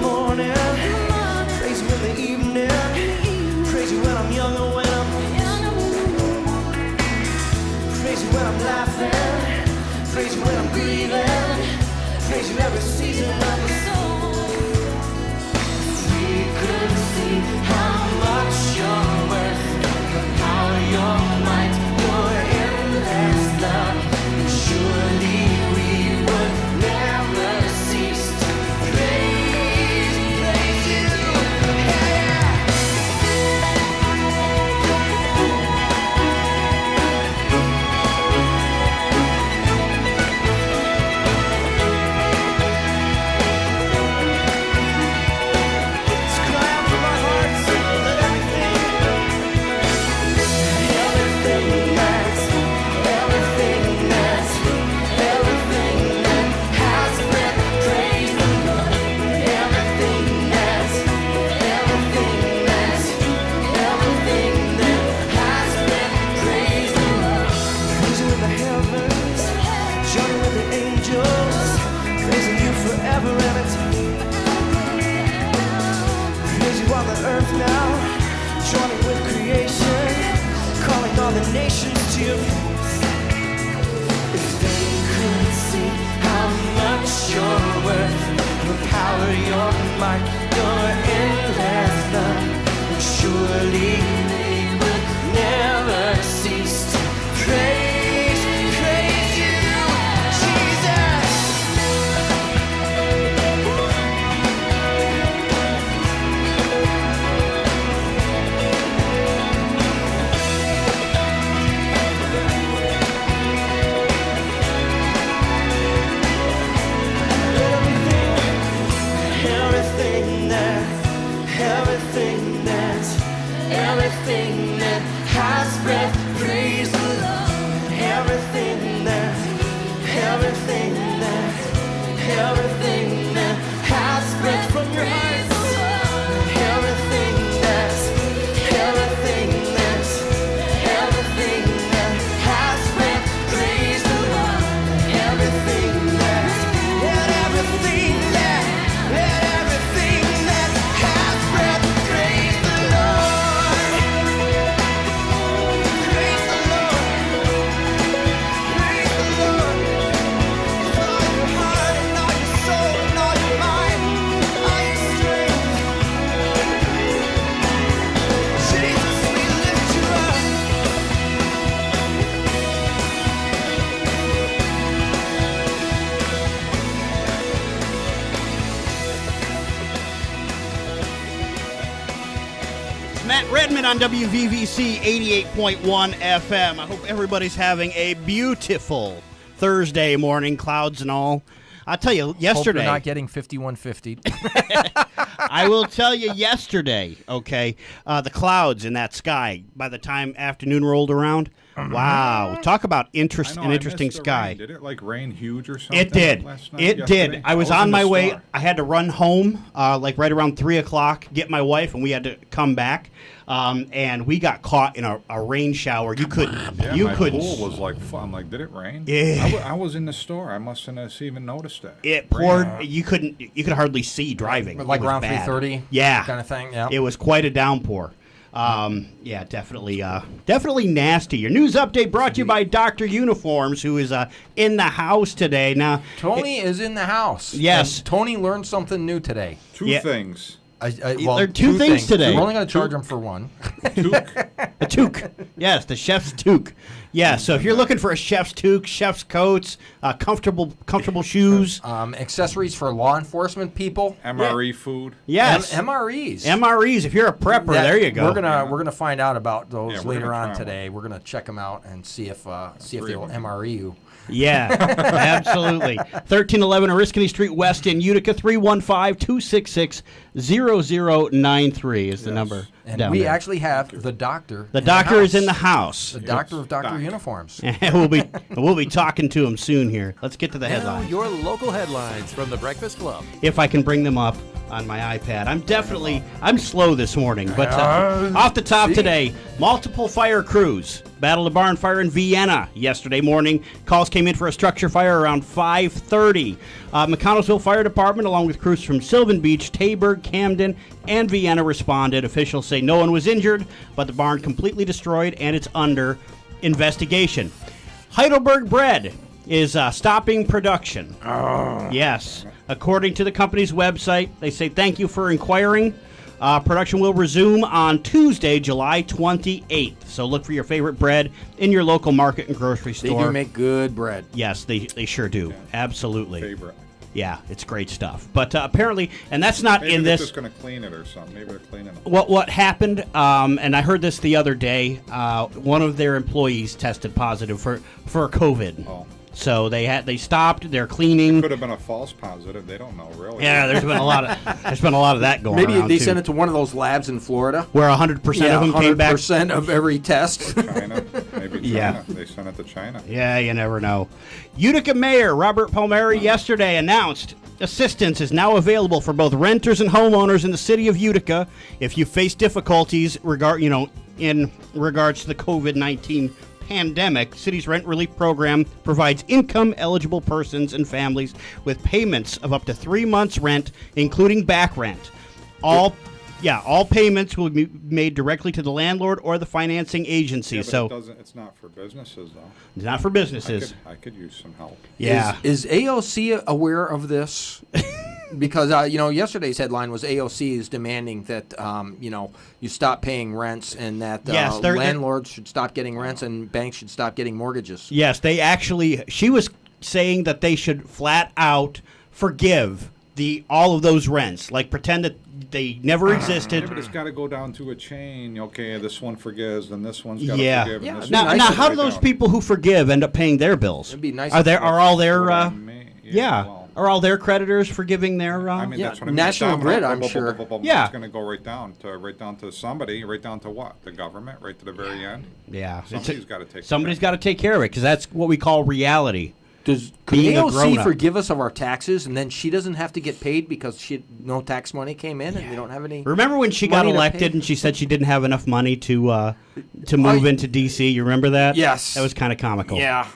morning, praise you in the evening, praise you when I'm young or when I'm praise you when I'm laughing, praise you when I'm grieving, praise you every season of the soul. We could see how much you're worth, the power, your might, your endless love. Surely we would never cease to praise you. Earth now, joining with creation, calling all the nations to your face. If they could see how much you're worth, your power, your might, your endless love, surely they would never cease to praise you, Jesus. Everything that has breath, praise the Lord. Everything that has breath from your heart. Everything that has breath, praise the Lord. Everything that has breath, praise the Matt Redman on WVVC 88.1 FM. I hope everybody's having a beautiful Thursday morning, clouds and all. I'll tell you, yesterday... Hope you're not getting 5150. I will tell you yesterday, okay, the clouds in that sky, by the time afternoon rolled around, wow, talk about interesting sky. Rain. Did it rain huge or something? It did. Last night, It did. I was on my way. Store. I had to run home right around 3 o'clock, get my wife, and we had to come back. And we got caught in a rain shower. You couldn't. My pool was fun. Did it rain? Yeah. I was in the store. I mustn't have even noticed that. It poured. You could hardly see driving. Like around 3:30. Yeah. Kind of thing. Yeah. It was quite a downpour. Yeah, definitely nasty. Your news update brought to you by Dr. Uniforms, who is in the house today. Now, Tony is in the house. Yes. And Tony learned something new today. Two things. There are two things today. We're only going to charge him for one. A toque. Yes, the chef's toque. Yeah, so if you're looking for a chef's toque, chef's coats, comfortable shoes. Accessories for law enforcement people. MRE food. Yes. MREs. MREs, if you're a prepper, there you go. We're gonna find out about those later on today. We're going to check them out and see if they will MRE you. Yeah, absolutely. 1311 Oriskany Street West in Utica, 315-266-0093 is the number. And down we there. actually have the doctor. The doctor is in the house. The doctor of Dr. Uniforms. we'll be talking to him soon here. Let's get to the Now, headlines. your local headlines from the Breakfast Club. If I can bring them up on my iPad. I'm slow this morning, but off the top today, multiple fire crews battled a barn fire in Vienna yesterday morning. Calls came in for a structure fire around 5:30. McConnellsville Fire Department, along with crews from Sylvan Beach, Taberg, Camden, and Vienna responded. Officials say no one was injured, but the barn completely destroyed, and it's under investigation. Heidelberg Bread is stopping production. Yes. According to the company's website, they say thank you for inquiring. Production will resume on Tuesday, July 28th. So look for your favorite bread in your local market and grocery store. They do make good bread. Yes, they sure do. Yeah. Absolutely. Favorite. Yeah, it's great stuff. But apparently, and that's not Maybe in they're this. just going to clean it or something. Maybe they're cleaning it. What happened, and I heard this the other day, one of their employees tested positive for COVID. Oh. So they stopped. They're cleaning. It could have been a false positive. They don't know really. Yeah, there's been a lot of that going on. Maybe they sent it to one of those labs in Florida where 100% of them came back. 100% of every test. Or China. Maybe China. Yeah. They sent it to China. Yeah, you never know. Utica Mayor Robert Palmieri yesterday announced assistance is now available for both renters and homeowners in the city of Utica if you face difficulties in regards to the COVID-19 pandemic. City's rent relief program provides income-eligible persons and families with payments of up to 3 months' rent, including back rent. All payments will be made directly to the landlord or the financing agency. Yeah, but it's not for businesses, though. It's not for businesses. I could use some help. Yeah. Is AOC aware of this? Because yesterday's headline was AOC is demanding that you stop paying rents and that landlords should stop getting rents and banks should stop getting mortgages. Yes, she was saying that they should flat out forgive all of those rents, like pretend that they never existed. Yeah, but it's got to go down to a chain. Okay, this one forgives, and this one's got to forgive. Yeah. And this Now, how do those people who forgive end up paying their bills? It'd be nice. Are all their creditors forgiving their? I mean, that's what I mean. National Grid, I'm sure. Yeah, it's going to go right down to somebody, right down to what? The government, right to the very end. Yeah, somebody's got to take. Somebody's got to take care of it because that's what we call reality. Could AOC forgive us of our taxes, and then she doesn't have to get paid because no tax money came in, and we don't have any? Remember when she got elected and she said she didn't have enough money to move into D.C.? You remember that? Yes. That was kind of comical. Yeah.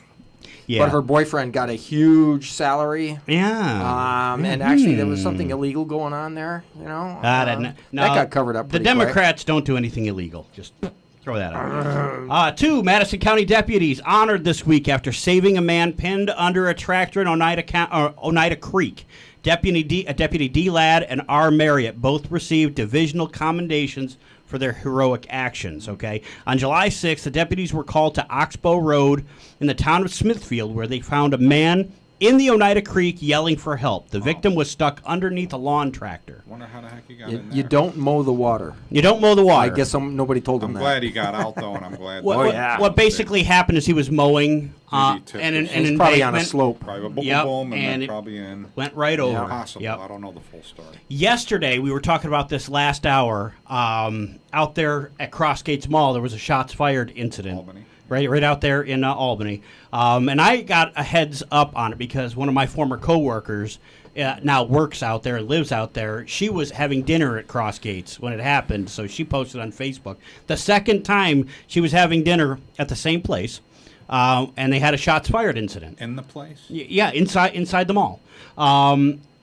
Yeah. But her boyfriend got a huge salary. Yeah. And actually, there was something illegal going on there. That got covered up. The Democrats don't do anything illegal. Just throw that out. 2 Madison County deputies honored this week after saving a man pinned under a tractor in Oneida Creek. Deputy D. Ladd and R. Marriott both received divisional commendations for their heroic actions. Okay. On July 6th, the deputies were called to Oxbow Road in the town of Smithfield, where they found a man in the Oneida Creek yelling for help. The victim was stuck underneath a lawn tractor. Wonder how the heck he got in there. You don't mow the water. You don't mow the water. I guess nobody told him that. I'm glad he got out, though, and I'm glad. What basically happened is he was mowing and an probably on a slope. Probably boom, and then probably went right over. Possible. Yep. I don't know the full story. Yesterday, we were talking about this last hour. Out there at Crossgates Mall, there was a shots fired incident. Albany. Right out there in Albany. And I got a heads up on it because one of my former coworkers now works out there and lives out there. She was having dinner at Crossgates when it happened, so she posted on Facebook. The second time she was having dinner at the same place, and they had a shots fired incident. In the place? Yeah, inside the mall.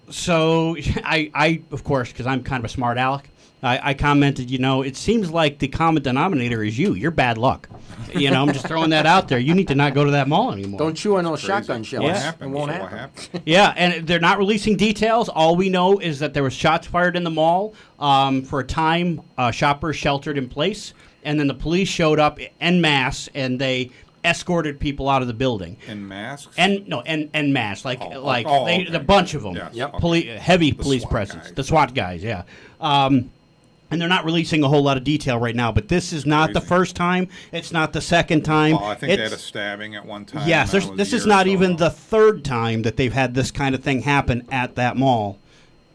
So I of course, because I'm kind of a smart aleck, I commented, it seems like the common denominator is you. You're bad luck. I'm just throwing that out there. You need to not go to that mall anymore. Don't chew on those shotgun shells. It won't happen. Yeah, and they're not releasing details. All we know is that there was shots fired in the mall. For a time, shoppers sheltered in place, and then the police showed up en masse, and they escorted people out of the building. In masks? En masse, okay. A bunch of them. Yes. Yep. Heavy police presence. The SWAT guys, yeah. And they're not releasing a whole lot of detail right now, but this is not the first time. It's not the second time. Well, I think they had a stabbing at one time. Yes, this is not even the third time that they've had this kind of thing happen at that mall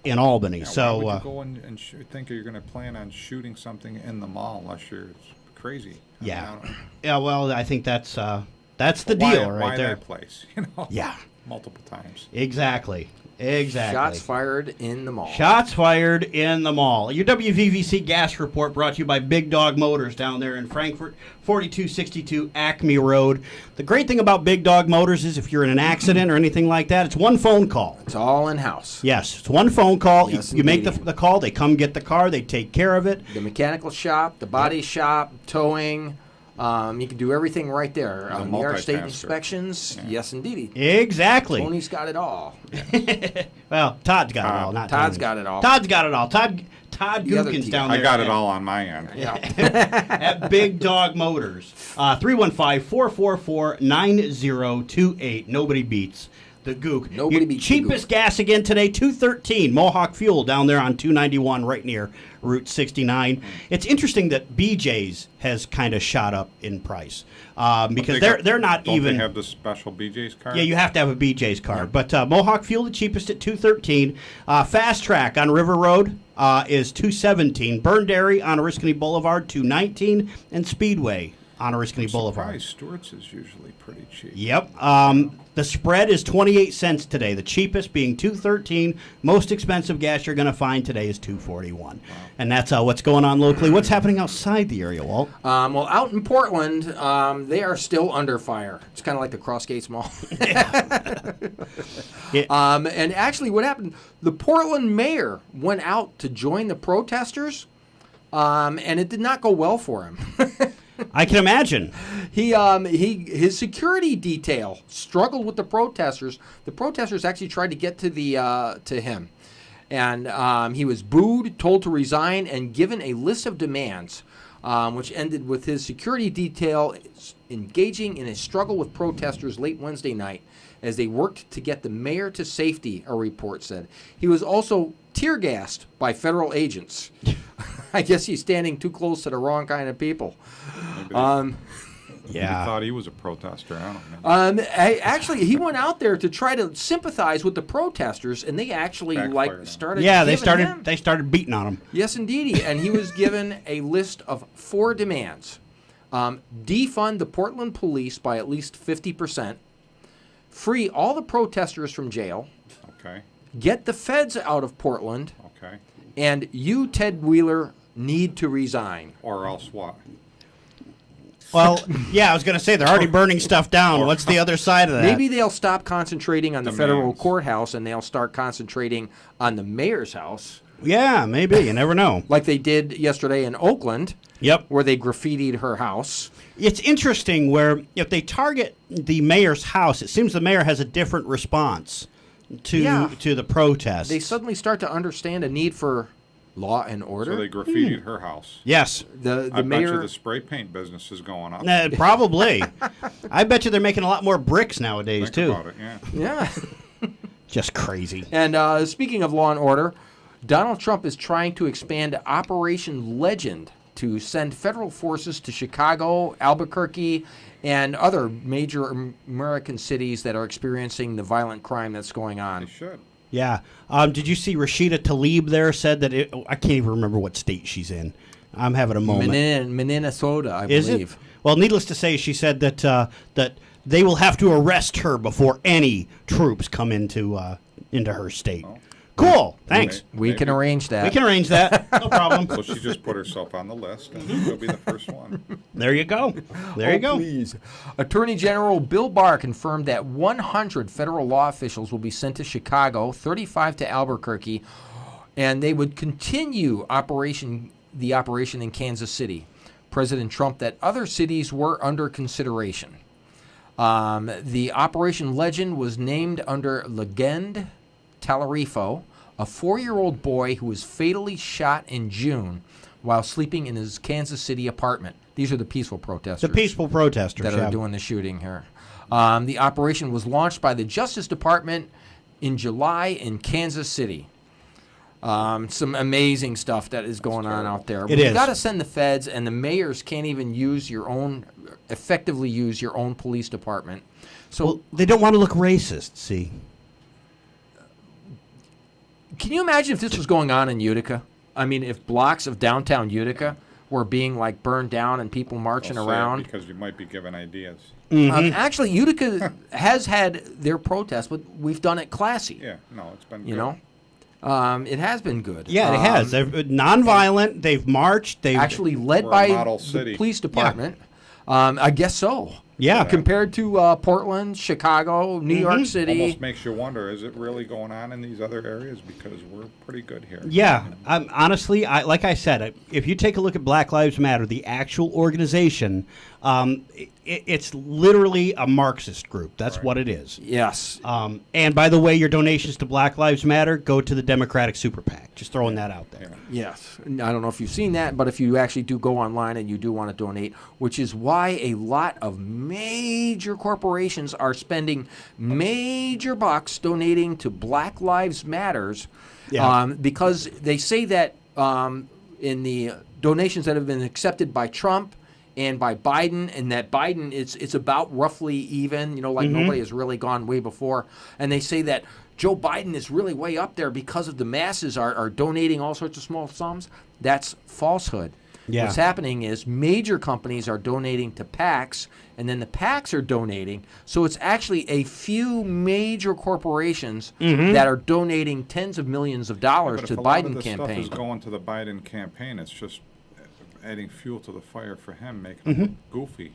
in Albany. Why would you go and think you're going to plan on shooting something in the mall unless you're crazy? Well, I think that's the deal right why there. That place? Yeah. Multiple times. Exactly. Exactly. Shots fired in the mall. Shots fired in the mall. Your WVVC gas report brought to you by Big Dog Motors down there in Frankfort, 4262 Acme Road. The great thing about Big Dog Motors is if you're in an accident or anything like that, it's one phone call. It's all in-house. Yes, it's one phone call. Yes, you make indeed. the call. They come get the car. They take care of it. The mechanical shop, the body shop, towing. You can do everything right there. The interstate inspections. Yeah. Yes, indeed. Exactly. Tony's got it all. Well, Todd's got it all. Not Todd's Tony. got it all. Todd's got it all. Todd The other Gookins down there. I got it all on my end. Yeah. At Big Dog Motors. 315-444-9028. Nobody beats the Gook. Nobody beats the cheapest gas again today, $2.13. Mohawk Fuel down there on 291 right near Route 69. It's interesting that BJ's has kind of shot up in price because they're not don't even. They have the special BJ's card? Yeah, you have to have a BJ's card. But Mohawk Fuel, the cheapest at $2.13. Fast Track on River Road is $2.17. Burn Dairy on Oriskany Boulevard, $2.19. And Speedway on Oriskany Boulevard. Stewart's is usually pretty cheap. Yep. The spread is 28 cents today. The cheapest being $2.13. Most expensive gas you're going to find today is $2.41. Wow. And that's what's going on locally. What's happening outside the area, Walt? Well, out in Portland, they are still under fire. It's kind of like the Crossgates Mall. And actually, what happened? The Portland mayor went out to join the protesters, and it did not go well for him. I can imagine. His security detail struggled with the protesters. The protesters actually tried to get to him, and he was booed, told to resign, and given a list of demands, which ended with his security detail engaging in a struggle with protesters late Wednesday night as they worked to get the mayor to safety, a report said. He was also tear gassed by federal agents. I guess he's standing too close to the wrong kind of people. Yeah, he thought he was a protester. I don't know. Actually, he went out there to try to sympathize with the protesters, and they actually started. Yeah, they started beating on him. Yes, indeed, and he was given a list of 4 demands: defund the Portland police by at least 50%, free all the protesters from jail, okay, get the feds out of Portland, okay, and you, Ted Wheeler, need to resign. Or else what? Well, yeah, I was going to say they're already burning stuff down. What's the other side of that? Maybe they'll stop concentrating on the federal courthouse and they'll start concentrating on the mayor's house. Yeah, maybe. You never know. Like they did yesterday in Oakland. Yep. Where they graffitied her house. It's interesting where if they target the mayor's house, it seems the mayor has a different response to the protest. They suddenly start to understand a need for law and order. So they graffitied her house. Yes. I mayor. bet you the spray paint business is going up. Probably. I bet you they're making a lot more bricks nowadays, too. About it, Yeah. Just crazy. And speaking of law and order, Donald Trump is trying to expand Operation Legend to send federal forces to Chicago, Albuquerque, and other major American cities that are experiencing the violent crime that's going on. They should. Yeah. Did you see Rashida Tlaib there said that I can't even remember what state she's in. I'm having a moment. Minnesota, I Is believe. It? Well, needless to say, she said that that they will have to arrest her before any troops come into her state. Oh. Cool. Thanks. We can arrange that. We can arrange that. No problem. So she just put herself on the list, and she'll be the first one. There you go. There you go. Please. Attorney General Bill Barr confirmed that 100 federal law officials will be sent to Chicago, 35 to Albuquerque, and they would continue the operation in Kansas City. President Trump that other cities were under consideration. The Operation Legend was named under Legend Talarifo, a 4-year-old boy who was fatally shot in June while sleeping in his Kansas City apartment. These are the peaceful protesters. The peaceful protesters that are doing the shooting here. The operation was launched by the Justice Department in July in Kansas City. Some amazing stuff that is going on out there. You've got to send the feds, and the mayors can't even effectively use your own police department. So they don't want to look racist, see. Can you imagine if this was going on in Utica? I mean, if blocks of downtown Utica were being like burned down and people marching around. Because you might be giving ideas. Actually, Utica has had their protests, but we've done it classy. Yeah, no, it's been good. You know? It has been good. Yeah, it has. They're nonviolent. They've marched. They've actually led by the police department. I guess so. Yeah. Compared to Portland, Chicago, New York City. Almost makes you wonder, is it really going on in these other areas? Because we're pretty good here. Yeah. Honestly, like I said, if you take a look at Black Lives Matter, the actual organization, it's literally a Marxist group. That's what it is. Yes. And by the way, your donations to Black Lives Matter go to the Democratic Super PAC. Just throwing that out there. Yes. I don't know if you've seen that, but if you actually do go online and you do want to donate, which is why a lot of major corporations are spending major bucks donating to Black Lives Matters, because they say that in the donations that have been accepted by Trump and by Biden, and that Biden, it's about roughly even, nobody has really gone way before. And they say that Joe Biden is really way up there because of the masses are donating all sorts of small sums. That's falsehood. Yeah. What's happening is major companies are donating to PACs, and then the PACs are donating. So it's actually a few major corporations that are donating tens of millions of dollars to the Biden campaign. If a lot of this stuff is going to the Biden campaign, it's just adding fuel to the fire for him, making him look goofy.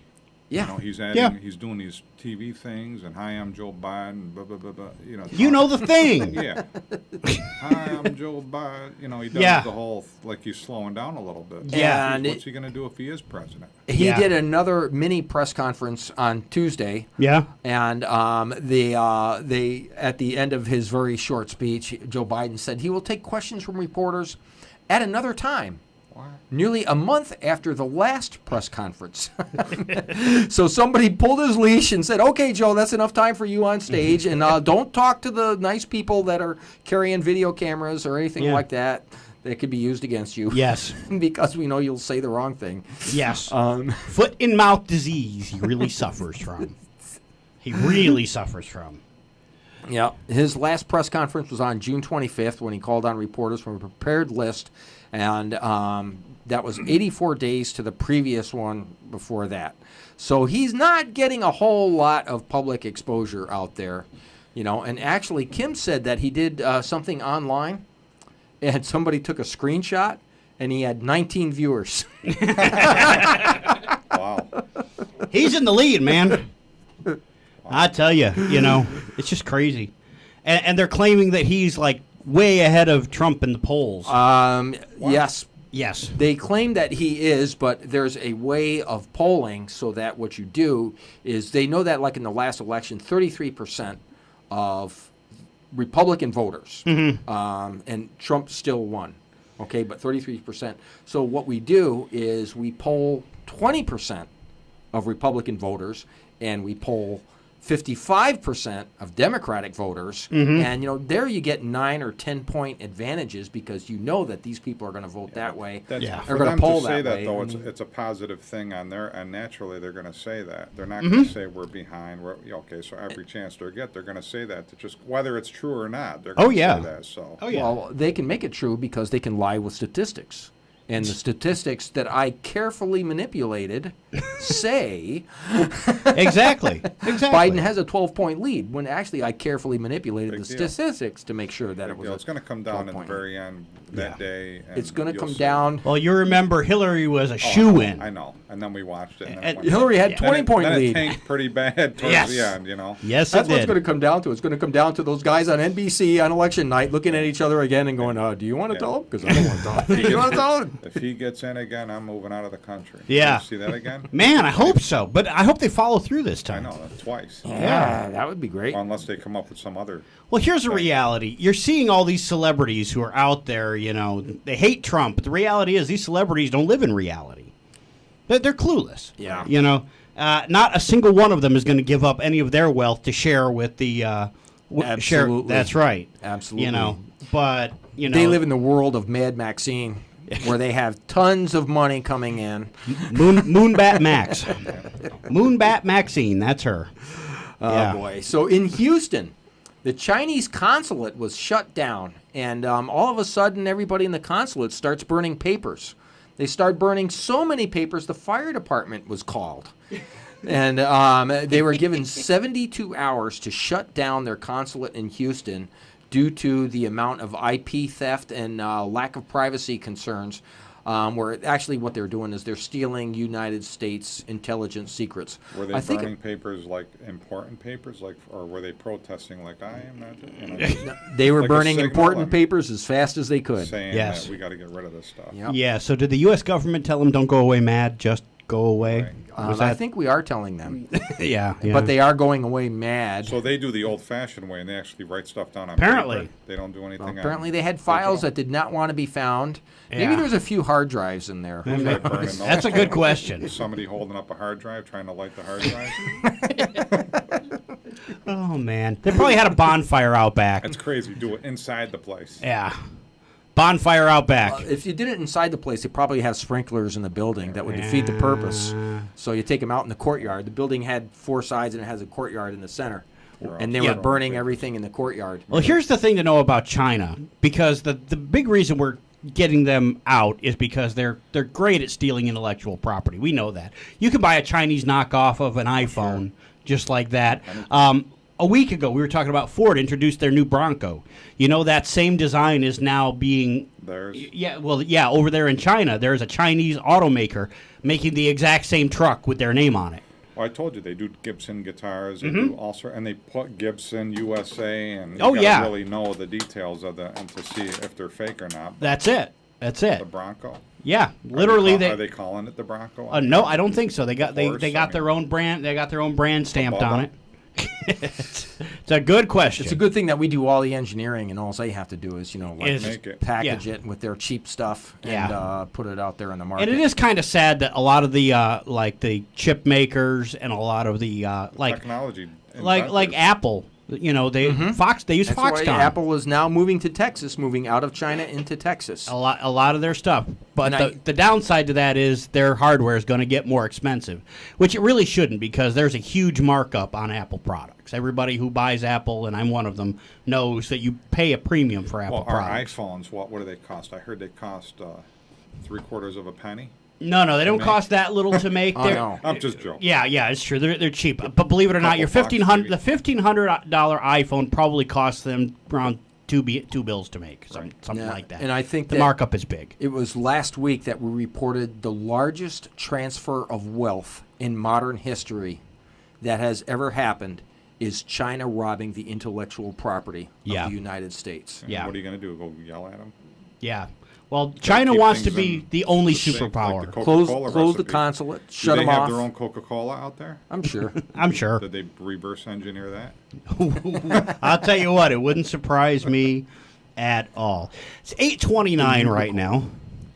Yeah. He's doing these TV things, and hi, I'm Joe Biden, blah, blah, blah, blah. You know the thing. Yeah. Hi, I'm Joe Biden. He does the whole, like he's slowing down a little bit. Yeah. What's he going to do if he is president? He did another mini press conference on Tuesday. Yeah. And they at the end of his very short speech, Joe Biden said he will take questions from reporters at another time. Nearly a month after the last press conference. So somebody pulled his leash and said, okay, Joe, that's enough time for you on stage. And don't talk to the nice people that are carrying video cameras or anything like that could be used against you. Yes. Because we know you'll say the wrong thing. Yes. Foot and mouth disease he really suffers from. He really suffers from. Yeah. His last press conference was on June 25th when he called on reporters from a prepared list. And that was 84 days to the previous one before that. So he's not getting a whole lot of public exposure out there, And actually, Kim said that he did something online, and somebody took a screenshot, and he had 19 viewers. Wow. He's in the lead, man. I tell you, it's just crazy. And they're claiming that he's like way ahead of Trump in the polls. Yes. Yes. They claim that he is, but there's a way of polling so that what you do is they know that, like in the last election, 33% of Republican voters, and Trump still won, okay, but 33%. So what we do is we poll 20% of Republican voters, and we poll 55% of Democratic voters, and there you get 9 or 10 point advantages because you know that these people are going to vote that way. For going them to poll to say that way. though, it's a positive thing on there, and naturally they're going to say that. They're not going to say we're behind. So every chance they get, they're going to say that. To just whether it's true or not, they're going to say that. So well, they can make it true because they can lie with statistics. And the statistics that I carefully manipulated say exactly. Biden has a 12-point lead when actually I carefully manipulated the statistics to make sure that it was. It's going to come down in the very end that day. And it's going to come down. Well, you remember Hillary was a shoe-in. I know. And then we watched it. And Hillary had 20-point lead. It tanked pretty bad towards the end, Yes, that's what it's going to come down to. It's going to come down to those guys on NBC on election night looking at each other again and going, do you want to tell them? Because I don't want to tell them. Do you want to tell them? If he gets in again, I'm moving out of the country. Yeah. See that again? Man, I hope so. But I hope they follow through this time. I know, twice. Yeah, that would be great. Well, unless they come up with some other... Well, here's the reality. You're seeing all these celebrities who are out there, they hate Trump, but the reality is these celebrities don't live in reality. They're clueless. Yeah. Not a single one of them is going to give up any of their wealth to share with the... Absolutely. That's right. Absolutely. But, They live in the world of Mad Maxine, where they have tons of money coming in. Moonbat Max. Moonbat Maxine, that's her. Oh, boy. So in Houston, the Chinese consulate was shut down, and all of a sudden everybody in the consulate starts burning papers. They started burning so many papers, the fire department was called. And they were given 72 hours to shut down their consulate in Houston due to the amount of IP theft and lack of privacy concerns. Where actually what they're doing is they're stealing United States intelligence secrets. Were they burning papers like important papers, or were they protesting like I am not? They were burning important papers as fast as they could. Saying that we got to get rid of this stuff. Yep. Yeah. So did the U.S. government tell them don't go away mad, just go away? I think we are telling them. yeah. But they are going away mad. So they do the old-fashioned way, and they actually write stuff down on Apparently. paper. They don't do anything. Apparently, they had files that did not want to be found. Maybe there's a few hard drives in there. That's a good question. Somebody holding up a hard drive trying to light the hard drive. Oh, man. They probably had a bonfire out back. That's crazy. Do it inside the place. Yeah. Bonfire out back. If you did it inside the place, they probably have sprinklers in the building that would defeat the purpose. So you take them out in the courtyard. The building had 4 sides, and it has a courtyard in the center. And they were burning everything in the courtyard. Well, here's the thing to know about China, because the big reason we're getting them out is because they're great at stealing intellectual property. We know that. You can buy a Chinese knockoff of an iPhone just like that. A week ago, we were talking about Ford introduced their new Bronco. You know, that same design is now being... Theirs? Yeah, well, yeah, over there in China, there's a Chinese automaker making the exact same truck with their name on it. Well, I told you, they do Gibson guitars, they do also, and they put Gibson USA, and you gotta really know the details of and to see if they're fake or not. That's it. That's it. The Bronco? Yeah, literally. Are they calling it the Bronco? No, I don't think so. They got their own brand. They got their own brand stamped on it. It's a good question. It's a good thing that we do all the engineering, and all they have to do is, package it with their cheap stuff and put it out there in the market. And it is kind of sad that a lot of the the chip makers and a lot of the technology, like Apple. You know, they use Foxconn. Apple is now moving to Texas, moving out of China into Texas. A lot of their stuff. But the downside to that is their hardware is going to get more expensive, which it really shouldn't, because there's a huge markup on Apple products. Everybody who buys Apple, and I'm one of them, knows that you pay a premium for Apple products. Our iPhones, what do they cost? I heard they cost 3/4 of a penny. No, they don't cost that little to make. No. I'm just joking. Yeah, it's true. They're cheap, but believe it or not, the $1,500 iPhone probably costs them around two bills to make, something like that. And I think the markup is big. It was last week that we reported the largest transfer of wealth in modern history that has ever happened is China robbing the intellectual property of the United States. And what are you going to do? Go yell at them? Yeah. Well, China wants to be the only superpower. Like close the consulate, shut them off. Do they have their own Coca-Cola out there? I'm sure. I'm sure. Did they reverse engineer that? I'll tell you what, it wouldn't surprise me at all. It's 8:29 right now.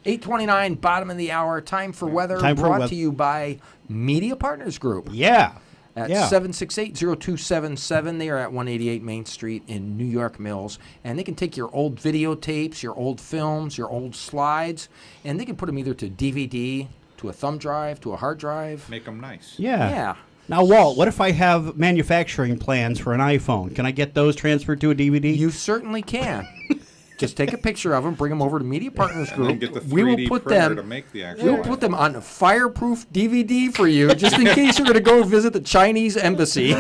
8:29, bottom of the hour. Time for weather. Brought to you by Media Partners Group. Yeah. At 768-0277. They are at 188 Main Street in New York Mills. And they can take your old videotapes, your old films, your old slides, and they can put them either to DVD, to a thumb drive, to a hard drive. Make them nice. Yeah. Now, Walt, what if I have manufacturing plans for an iPhone? Can I get those transferred to a DVD? You certainly can. Just take a picture of them, bring them over to Media Partners Group. And then get the 3D printer to make the actual We'll put them on a fireproof DVD for you, just in case you're going to go visit the Chinese embassy.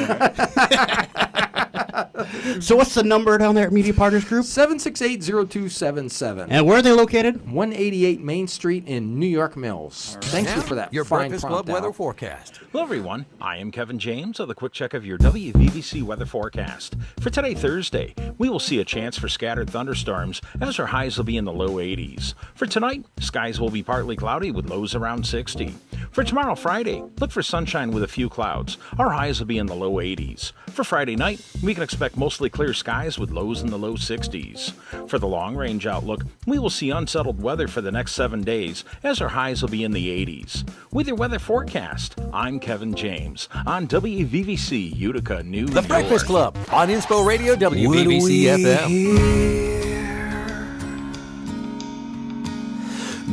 So what's the number down there at Media Partners Group? 768-0277. And where are they located? 188 Main Street in New York Mills. Thank you for that. Your fine Breakfast Club prompt weather out. forecast. Hello, everyone. I am Kevin James with a quick check of your WVVC weather forecast. For today, Thursday, we will see a chance for scattered thunderstorms as our highs will be in the low 80s. For tonight, skies will be partly cloudy with lows around 60. For tomorrow, Friday, look for sunshine with a few clouds. Our highs will be in the low 80s. For Friday night, we can expect mostly clear skies with lows in the low 60s. For the long-range outlook, we will see unsettled weather for the next 7 days as our highs will be in the 80s. With your weather forecast, I'm Kevin James on WVVC Utica, New York. The Breakfast Club on Inspo Radio WVVC-FM.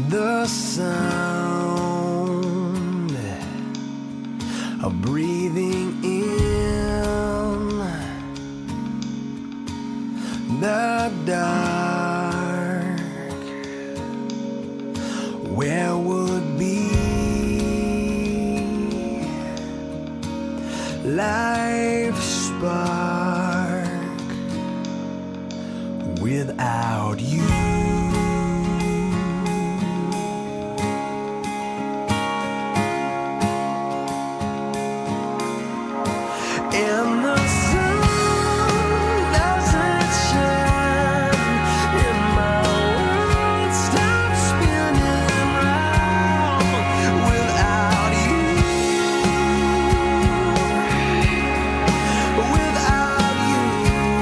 The sound of breathing in the dark, where life spark without you. And the sun doesn't shine, and my world stops spinning round without you. Without you, yeah.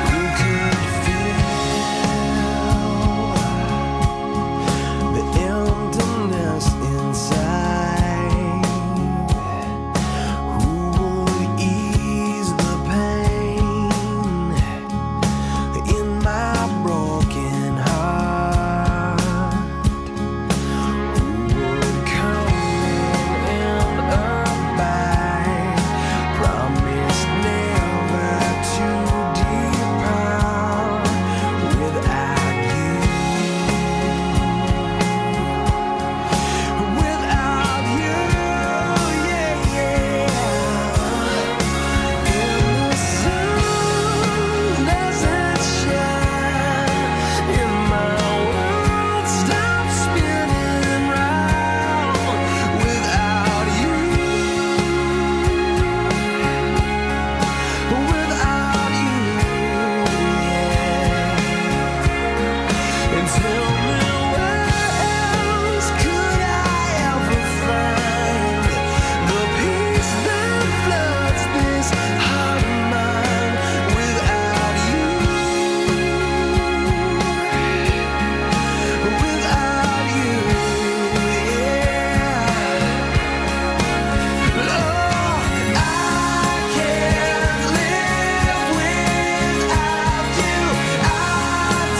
Who could feel the emptiness inside? Who would ease the pain in my broken heart? Who would come and abide? Promise never to depart without you. Without you, yeah, yeah. And the sun doesn't shine, and my world stops spinning round without you. Without you, yeah. And tell me, where else could I ever find the peace that floods this heart of mine without you? Without you, yeah. Lord, I can't live without you. I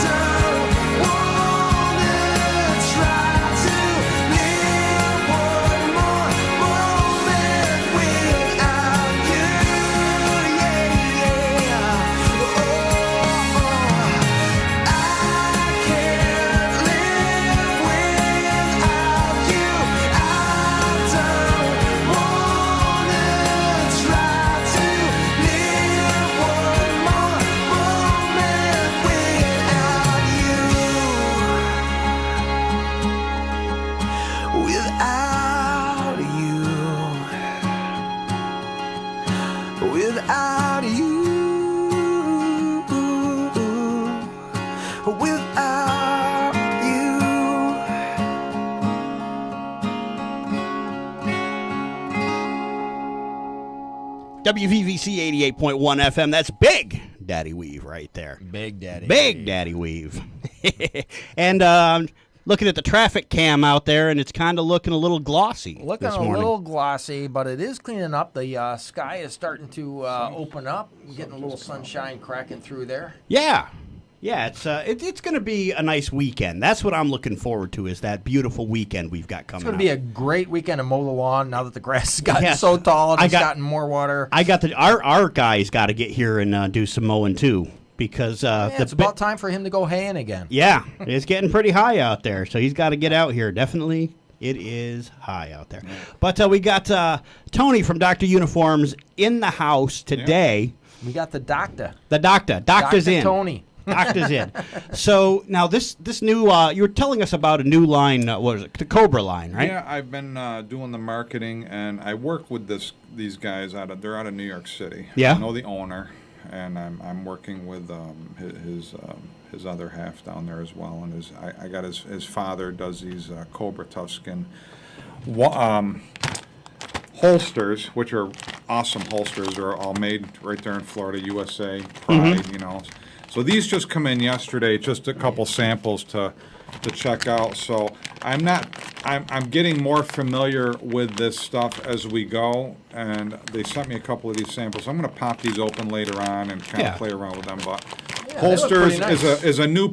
don't wanna try to live one more moment without you, yeah, yeah. Oh, I can't live without you. I don't wanna try to live one more moment without you. Without you. Without you. Without you. WVVC 88.1 FM. That's Big Daddy Weave right there. Big Daddy. Big Daddy Weave. And looking at the traffic cam out there, and it's kind of looking a little glossy Looking this a morning. little glossy, but it is cleaning up. The sky is starting to open up. Getting a little sunshine cracking through there. Yeah. Yeah, it's going to be a nice weekend. That's what I'm looking forward to, is that beautiful weekend we've got coming It's going up. to be a great weekend to mow the lawn now that the grass has gotten Yes. so tall and it's gotten more water. I got our guys got to get here and do some mowing too, because It's about time for him to go haying again. Yeah, it's getting pretty high out there, so he's got to get out here. Definitely, it is high out there. But we got Tony from Dr. Uniforms in the house today. We got the doctor. Doctor's Dr. in. Tony. Doctor's in. So now this new, you were telling us about a new line. What was it? The Cobra line, right? Yeah, I've been doing the marketing, and I work with these guys they're out of New York City. Yeah. I know the owner, and I'm working with his other half down there as well. And I got his father does these Cobra tough skin holsters, which are awesome holsters. They're all made right there in Florida, USA, Pride, you know. So these just come in yesterday, just a couple samples to check out. So I'm getting more familiar with this stuff as we go, and they sent me a couple of these samples. I'm going to pop these open later on and kind of play around with them. But holsters is a new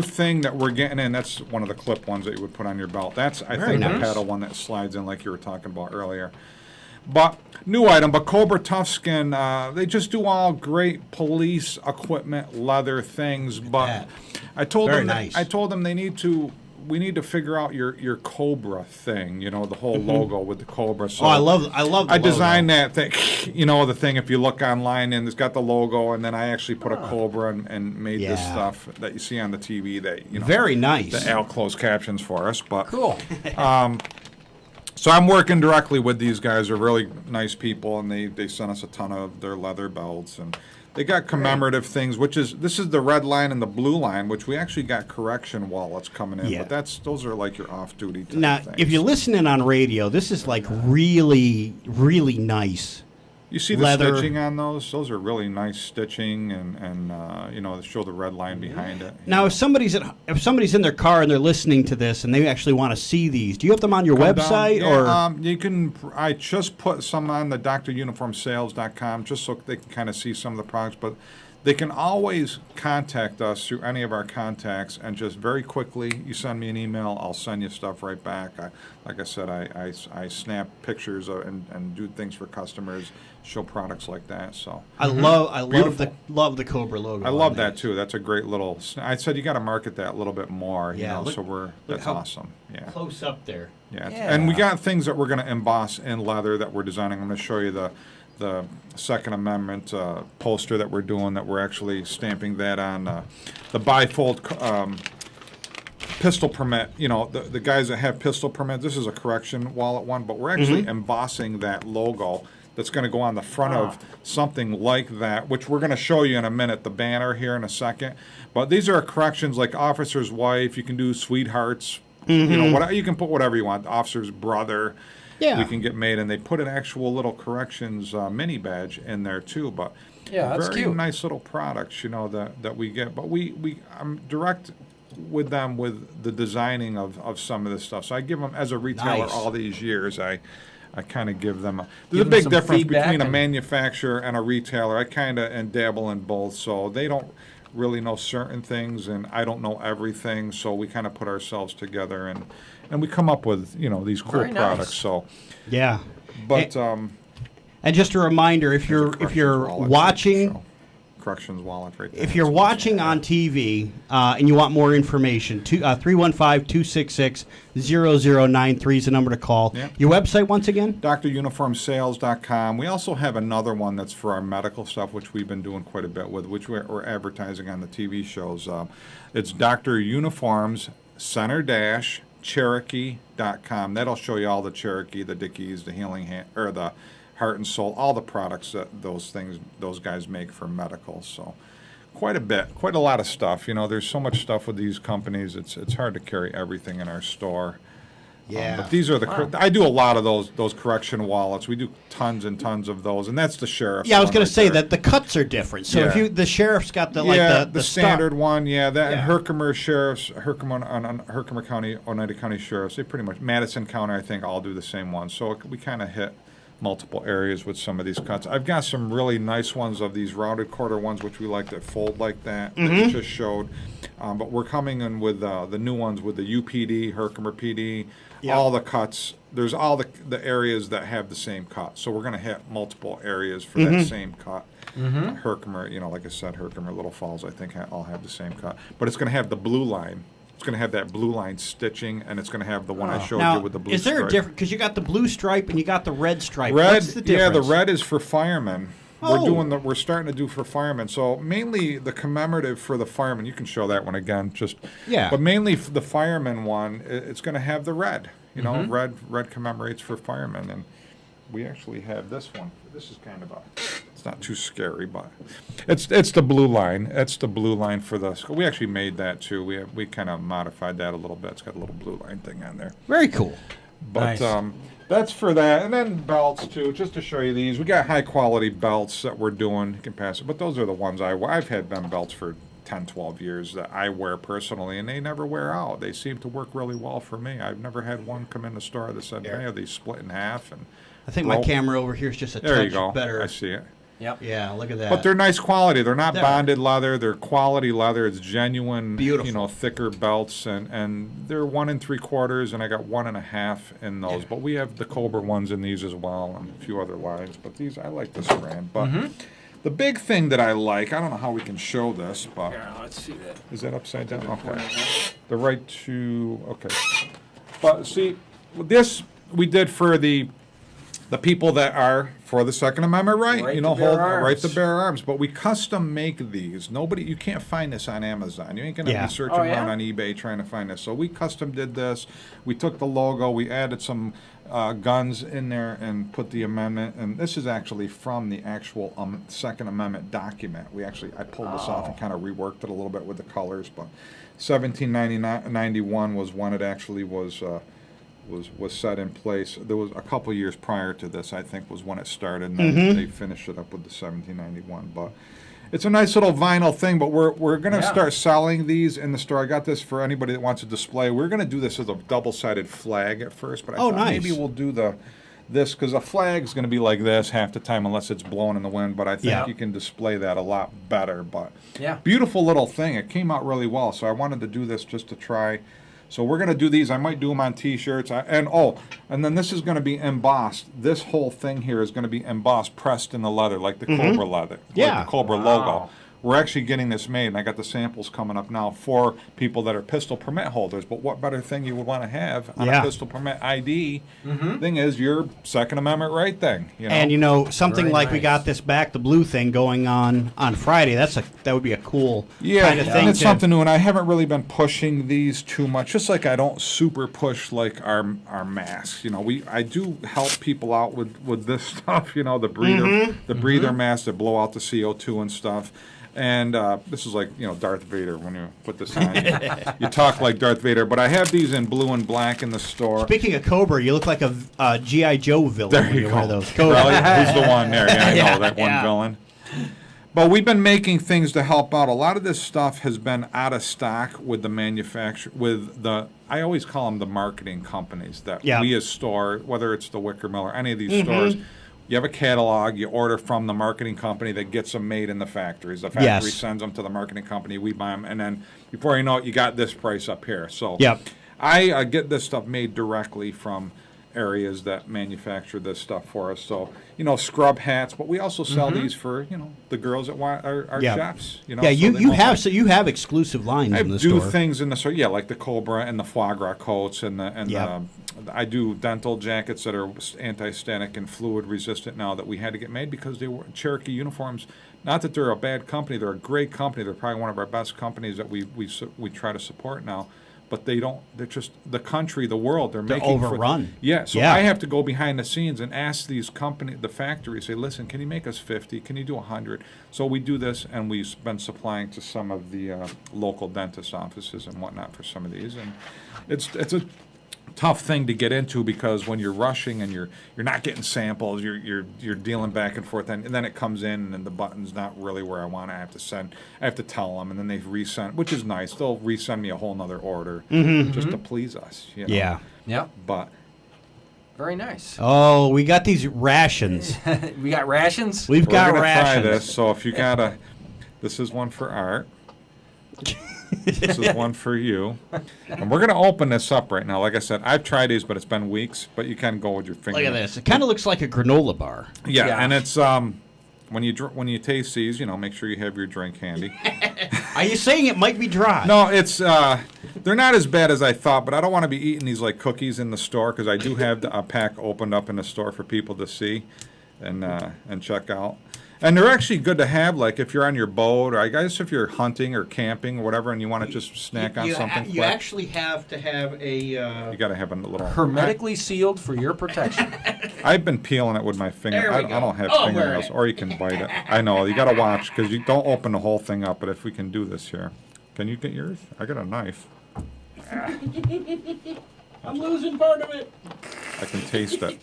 thing that we're getting in. That's one of the clip ones that you would put on your belt. That's I think the pedal one that slides in like you were talking about earlier. But new item, but Cobra Tough Skin, they just do all great police equipment, leather things. But I told them we need to figure out your Cobra thing, the whole logo with the Cobra. So I love the I designed that thing, the thing, if you look online, and it's got the logo, and then I actually put a Cobra and made this stuff that you see on the TV that, very nice. The Al closed captions for us. But cool. So I'm working directly with these guys. They're really nice people, and they sent us a ton of their leather belts, and they got commemorative things, this is the red line and the blue line, which we actually got correction wallets coming in. Yeah. But those are like your off-duty type Now, things. if you're listening on radio, this is like really, really nice. You see the leather. stitching on those? Those are really nice stitching, and show the red line behind it. Now, if somebody's in their car and they're listening to this and they actually want to see these, do you have them on your website or? You can. I just put some on the druniformsales.com just so they can kind of see some of the products, but they can always contact us through any of our contacts, and just very quickly, you send me an email, I'll send you stuff right back. Like I said, I snap pictures and do things for customers, show products like that. So I love the Cobra logo. I love that too. That's a great little. I said you got to market that a little bit more. That's awesome. Yeah, close up there. Yeah. And we got things that we're going to emboss in leather that we're designing. I'm going to show you the Second Amendment poster that we're doing, that we're actually stamping that on the bifold pistol permit. The guys that have pistol permits, this is a correction wallet one, but we're actually embossing that logo that's going to go on the front of something like that, which we're going to show you in a minute, the banner here in a second. But these are corrections like officer's wife. You can do sweethearts. You can put whatever you want. Officer's brother. Yeah. We can get made, and they put an actual little corrections mini badge in there too. But that's very cute. Nice little products, that we get. But I'm direct with them with the designing of some of this stuff. So I give them, as a retailer, all these years, I kind of give them. There's a big difference between a manufacturer and a retailer. I kind of dabble in both, so they don't really know certain things, and I don't know everything. So we kind of put ourselves together, and we come up with these cool Very products. nice. So yeah, but and just a reminder, if you're watching. Corrections wallet right there. If you're watching on TV and you want more information, 315-266-0093 is the number to call. Yep. Your website once again? druniformsales.com. We also have another one that's for our medical stuff, which we've been doing quite a bit with, which we're advertising on the TV shows. It's Dr. Uniforms Center-Cherokee.com. That'll show you all the Cherokee, the Dickies, the Healing Hand, or the Heart and Soul, all the products that those guys make for medical. So quite a lot of stuff. There's so much stuff with these companies. It's hard to carry everything in our store. Yeah. But these are I do a lot of those correction wallets. We do tons and tons of those, and that's the sheriff's. Yeah, I was going to say that the cuts are different. So if the sheriff's got the standard one, and Herkimer Sheriffs, Herkimer County, Oneida County Sheriffs, they pretty much, Madison County, I think, all do the same one. So we kind of hit multiple areas with some of these cuts. I've got some really nice ones of these rounded quarter ones, which we like that fold like that. That you just showed. But we're coming in with the new ones with the UPD, Herkimer PD, all the cuts. There's all the areas that have the same cut. So we're going to hit multiple areas for that same cut. Herkimer, like I said, Herkimer, Little Falls, I think all have the same cut. But it's going to have the blue line. It's going to have that blue line stitching, and it's going to have the one I showed you with the blue stripe. Is there a difference? Because you got the blue stripe and you got the red stripe. Red, what's the difference? Yeah, the red is for firemen. We're starting to do for firemen. So mainly the commemorative for the firemen. You can show that one again. But mainly for the fireman one, it's going to have the red. Red commemorates for firemen, and we actually have this one. This is kind of it's not too scary, but it's the blue line. It's the blue line for the. We actually made that too. We kind of modified that a little bit. It's got a little blue line thing on there. Very cool. But that's for that, and then belts too. Just to show you these, we got high quality belts that we're doing. You can pass it, but those are the ones I've had them belts for 10, 12 years that I wear personally, and they never wear out. They seem to work really well for me. I've never had one come in the store that said, "Hey, are these split in half?" And I think my camera over here is just a touch better. I see it. Yep. Yeah, look at that. But they're nice quality. They're not They're- bonded leather. They're quality leather. It's genuine, Beautiful. thicker belts, and they're 1 3/4, and I got 1.5 in those. But we have the Cobra ones in these as well, and a few other lines. But these, I like this brand. But the big thing that I like, I don't know how we can show this, but let's see that. is that upside down? Okay. The right to, okay. But see, this we did for the people that are for the Second Amendment right, Right to bear arms. right to bear arms. But we custom make these. You can't find this on Amazon. You ain't gonna Yeah. be searching Oh, yeah? around on eBay trying to find this. So we custom did this. We took the logo, we added some guns in there and put the amendment. And this is actually from the actual Second Amendment document. I pulled this off and kind of reworked it a little bit with the colors. But 1791 was when it actually was set in place. There was a couple years prior to this, I think, was when it started, and then they finished it up with the 1791. But it's a nice little vinyl thing, but we're going to start selling these in the store. I got this for anybody that wants to display. We're going to do this as a double-sided flag at first, but I thought nice. maybe we'll do this, because a flag's going to be like this half the time unless it's blowing in the wind, but I think you can display that a lot better. But beautiful little thing. It came out really well, so I wanted to do this just to try. So we're going to do these. I might do them on T-shirts. And then this is going to be embossed. This whole thing here is going to be embossed, pressed in the leather, like the Cobra leather, like the Cobra logo. We're actually getting this made, and I got the samples coming up now for people that are pistol permit holders. But what better thing you would want to have on a pistol permit ID thing is your Second Amendment right thing. And something Very like we nice. got this Back the Blue thing going on Friday. That would be a cool kind of thing. And it's something new, and I haven't really been pushing these too much. Just like I don't super push like our masks. I do help people out with this stuff. The breather masks that blow out the CO2 and stuff. And this is like, Darth Vader when you put this on. You talk like Darth Vader. But I have these in blue and black in the store. Speaking of Cobra, you look like a G.I. Joe villain There when you you go. wear those. Cobra. Who's the one there? Yeah, I know that one villain. But we've been making things to help out. A lot of this stuff has been out of stock with the manufacturer, I always call them the marketing companies that we as store, whether it's the Wicker Mill or any of these stores, you have a catalog, you order from the marketing company that gets them made in the factories. The factory sends them to the marketing company, we buy them, and then before you know it, you got this price up here. So I get this stuff made directly from areas that manufacture this stuff for us. So, scrub hats, but we also sell these for, the girls that want our chefs. You have exclusive lines in the store. I do things in the store, like the Cobra and the foie gras coats and I do dental jackets that are anti-static and fluid resistant now that we had to get made because they were Cherokee uniforms. Not that they're a bad company, they're a great company. They're probably one of our best companies that we try to support now. But they're just the country, the world. They're making overrun. I have to go behind the scenes and ask these the factories, say, listen, can you make us 50? Can you do 100? So we do this, and we've been supplying to some of the local dentist offices and whatnot for some of these. And it's a tough thing to get into because when you're rushing and you're not getting samples, you're dealing back and forth, and then it comes in and the button's not really where I want it. I have to tell them, and then they resend, which is nice. They'll resend me a whole nother order just to please us. Yeah. Yep. But very nice. Oh, we got these rations. We got rations? We're gonna try this. So if you this is one for Art. This is one for you. And we're going to open this up right now. Like I said, I've tried these, but it's been weeks. But you can go with your finger. Look at this. It kind of looks like a granola bar. Yeah, and it's when you taste these, make sure you have your drink handy. Are you saying it might be dry? No, it's they're not as bad as I thought, but I don't want to be eating these like cookies in the store because I do have a pack opened up in the store for people to see and check out. And they're actually good to have, like if you're on your boat, or I guess if you're hunting or camping or whatever, and you want to just snack on something. You actually have to have a. You got to have a little hermetically sealed for your protection. I've been peeling it with my finger. I don't have fingernails, or you can bite it. I know you got to watch because you don't open the whole thing up. But if we can do this here, can you get yours? I got a knife. I'm losing part of it. I can taste it.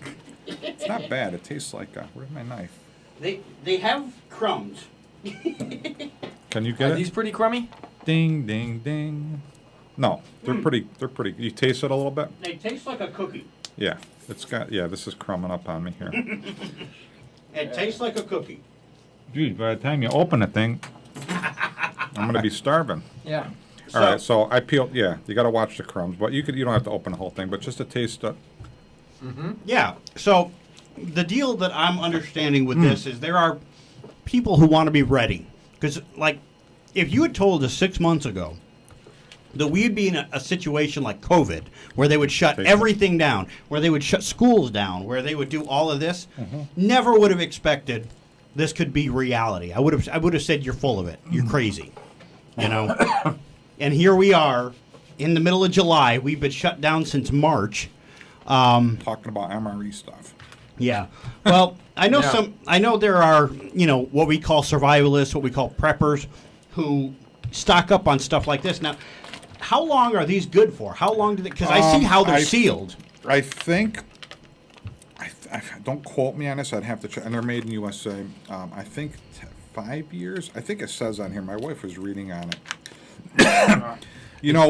It's not bad. It tastes like where's my knife? They have crumbs. Can you get it? Are these pretty crummy? Ding, ding, ding. No, they're pretty. They're pretty. You taste it a little bit? They taste like a cookie. Yeah, it's got. Yeah, this is crumbing up on me here. It tastes like a cookie. Geez, by the time you open the thing, I'm going to be starving. Yeah. All right, so I peeled. Yeah, you got to watch the crumbs, but you don't have to open the whole thing, but just a taste of. Yeah. So the deal that I'm understanding with this is there are people who want to be ready. Because, like, if you had told us 6 months ago that we'd be in a situation like COVID, where they would shut everything down, where they would shut schools down, where they would do all of this, never would have expected this could be reality. I would have said you're full of it. You're crazy. You know? And here we are in the middle of July. We've been shut down since March. Talking about MRE stuff. Yeah. Well, I know I know there are, what we call survivalists, what we call preppers, who stock up on stuff like this. Now, how long are these good for? How long do they? Because I see how they're sealed. I think. Don't quote me on this. I'd have to check. And they're made in USA. I think 5 years. I think it says on here. My wife was reading on it.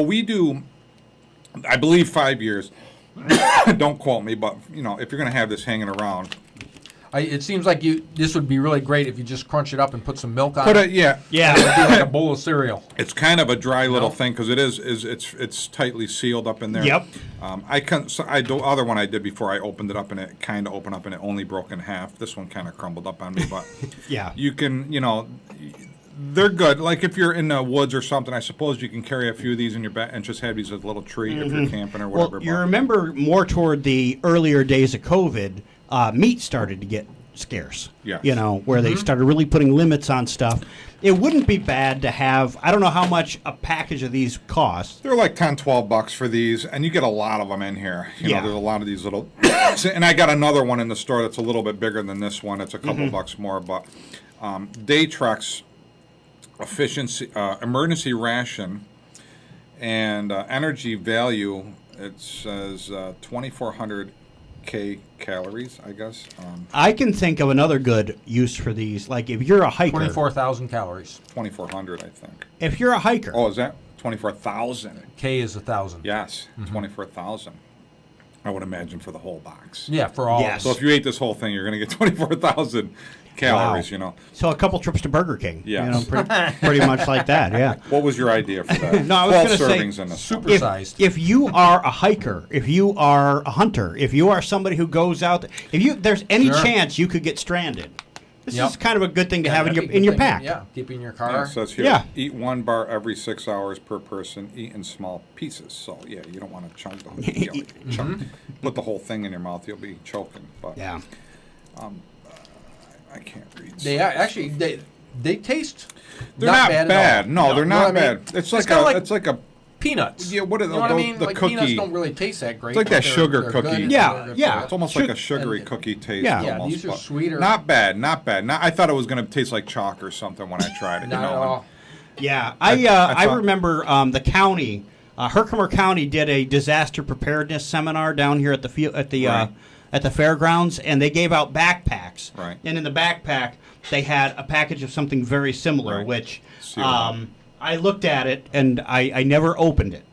We do. I believe 5 years. Don't quote me, but if you're going to have this hanging around, it seems like this would be really great if you just crunch it up and put some milk on it. Yeah. It would be like a bowl of cereal. It's kind of a dry little thing because it's tightly sealed up in there. Yep. The other one I did before I opened it up and it kind of opened up and it only broke in half. This one kind of crumbled up on me, but yeah, you can they're good. Like if you're in the woods or something, I suppose you can carry a few of these in your bag and just have these as a little treat if you're camping or whatever. Well, you remember more toward the earlier days of COVID, meat started to get scarce. Yes. Where they started really putting limits on stuff. It wouldn't be bad to have, I don't know how much a package of these costs. They're like $10-12 for these, and you get a lot of them in here. There's a lot of these little... and I got another one in the store that's a little bit bigger than this one. It's a couple bucks more, but Daytrex efficiency, emergency ration, and energy value, it says 2,400 calories, I guess. I can think of another good use for these. Like if you're a hiker, 24,000 calories. 2,400, I think. If you're a hiker, oh, is that 24,000? K is 1,000. Yes, 24,000. I would imagine for the whole box. Yeah, for all. Yes. So if you ate this whole thing, you're going to get 24,000 calories. So a couple trips to Burger King. Yes. Pretty much like that. Yeah. What was your idea for that? No, I was going to say servings in this supersized. If you are a hiker, if you are a hunter, if you are somebody who goes out, there's any chance you could get stranded. This is kind of a good thing to have in your pack. Yeah, keep in your car. It says here, eat one bar every 6 hours per person. Eat in small pieces. So you don't want to chunk the whole put the whole thing in your mouth. You'll be choking. But I can't read. They taste. They're not bad. No, they're not bad. It's like a peanuts. Yeah, what are what I mean? the like cookie? Peanuts don't really taste that great. It's like that sugar they're cookie. good. Yeah. It's almost like a sugary cookie taste. Yeah, almost, these are sweeter. Not bad. I thought it was going to taste like chalk or something when I tried it. Not at all. Yeah, I remember the county, Herkimer County, did a disaster preparedness seminar down here at the fairgrounds, and they gave out backpacks. Right. And in the backpack, they had a package of something very similar, which I looked at it and I never opened it.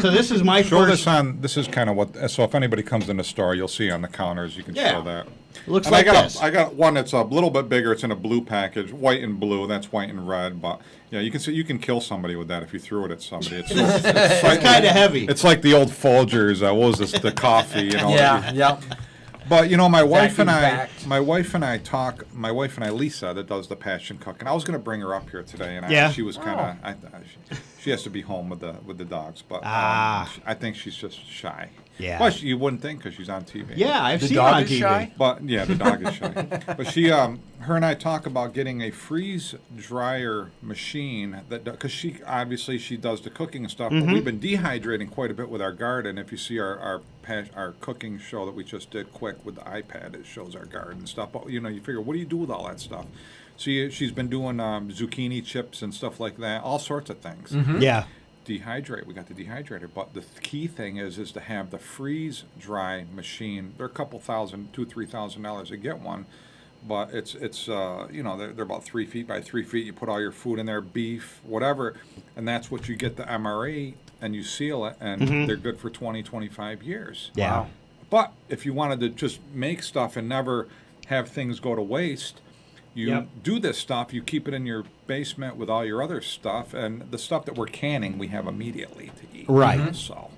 So this is my first. This is kind of what. So if anybody comes in the store, you'll see on the counters. You can show that. It looks like this. I got one that's a little bit bigger. It's in a blue package, white and blue. That's white and red. But you can see you can kill somebody with that if you threw it at somebody. It's kind of heavy. It's like the old Folgers. What was this? The coffee. Yeah. But my wife and I, Lisa, that does the passion cooking. I was going to bring her up here today, and she was kind of. She has to be home with the dogs, but I think she's just shy. Yeah. Well, you wouldn't think because she's on TV. Yeah, I've seen her on TV. Shy? But yeah, the dog is shy. But her and I talk about getting a freeze dryer machine because she does the cooking and stuff. But we've been dehydrating quite a bit with our garden. If you see our cooking show that we just did quick with the iPad, it shows our garden and stuff. But you figure, what do you do with all that stuff? So she's been doing zucchini chips and stuff like that, all sorts of things. Yeah. Dehydrate. We got the dehydrator, but the key thing is to have the freeze dry machine. They're a couple $2,000, $3,000 to get one, but it's they're about 3 feet by 3 feet. You put all your food in there, beef, whatever, and that's what you get the MRE, and you seal it, and they're good for 20, 25 years. Yeah. Wow. But if you wanted to just make stuff and never have things go to waste, You do this stuff, you keep it in your basement with all your other stuff, and the stuff that we're canning, we have immediately to eat. Right. So.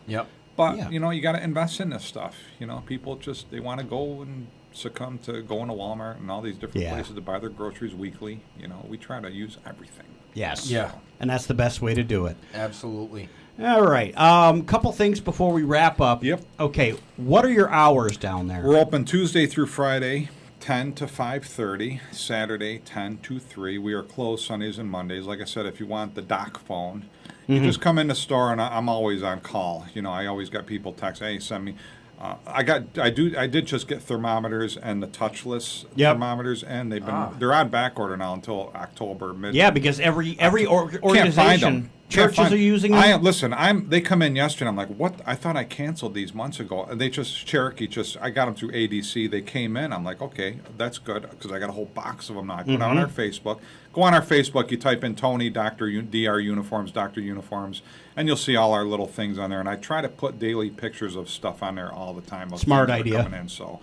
Yep. But, you know, you got to invest in this stuff. You know, people just, they want to go and succumb to going to Walmart and all these different places to buy their groceries weekly. You know, we try to use everything. Yes. Yeah. And that's the best way to do it. Absolutely. All right. Couple things before we wrap up. Yep. Okay. What are your hours down there? We're open Tuesday through Friday, 10 to 5:30. Saturday, 10 to 3. We are closed Sundays and Mondays. Like I said, if you want the dock phone, you just come in the store, and I'm always on call. You know, I always got people text, hey, send me. I did just get thermometers and the touchless thermometers, and they're on back order now until October mid. Yeah, because every organization, churches are using them. They come in yesterday, and I'm like, what? I thought I canceled these months ago. And I got them through ADC. They came in. I'm like, okay, that's good, because I got a whole box of them now. I put it on our Facebook. Go on our Facebook. You type in Tony, Dr. Uniforms, Dr. Uniforms, and you'll see all our little things on there. And I try to put daily pictures of stuff on there all the time. Smart idea. Coming in, so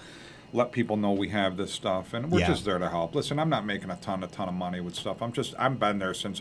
let people know we have this stuff, and we're just there to help. Listen, I'm not making a ton of money with stuff. I've been there since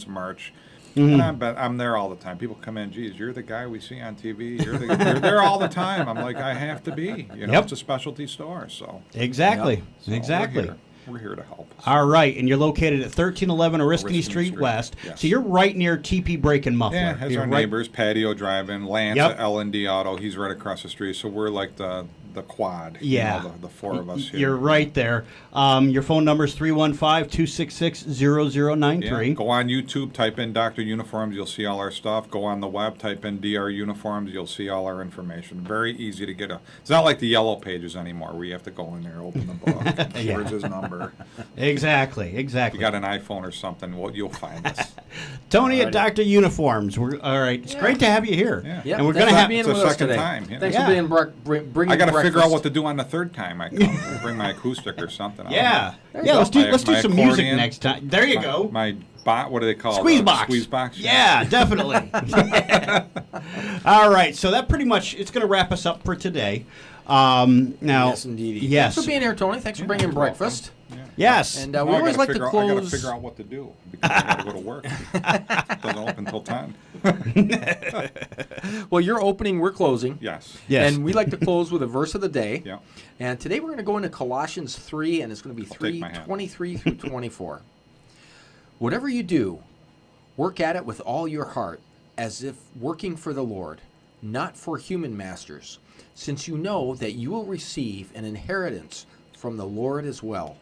March. And I'm there all the time. People come in, geez, you're the guy we see on TV. You're there all the time. I'm like, I have to be. You know, it's a specialty store. So Exactly. So Exactly. We're here to help. All right, and you're located at 1311 Oriskany Street West. Yes. So you're right near TP Brake and Muffler. Yeah, has our neighbors, Patio Drive-In, Lance at L&D Auto. He's right across the street. So we're like the quad. Yeah. You know, the four of us here. You're right there. Your phone number is 315-266-0093. Yeah. Go on YouTube, type in Dr. Uniforms. You'll see all our stuff. Go on the web, type in DR Uniforms. You'll see all our information. Very easy to get It's not like the yellow pages anymore where you have to go in there, open the book. Here's his number. Exactly. If you got an iPhone or something, well, you'll find us. Tony at Dr. Uniforms. All right. It's great to have you here. Yeah. And we're going to have being with us today. Time. Yeah. Thanks for being bringing I got to breakfast. figure out what to do on the third time I come. Bring my acoustic or something. Let's do some music next time. There you go. My what do they call Squeeze it? box. Squeeze box. Yeah, definitely. All right, so that pretty much it's going to wrap us up for today. Now, yes, indeed. Yes. Thanks for being here, Tony. Thanks for bringing breakfast. Yes. And we always like to close. I got to figure out what to do because I got to go to work. It doesn't open until 10. Well, you're opening, we're closing. Yes. And we like to close with a verse of the day. Yeah. And today we're going to go into Colossians 3, and it's going to be 3:23 through 24. Whatever you do, work at it with all your heart, as if working for the Lord, not for human masters, since you know that you will receive an inheritance from the Lord as well.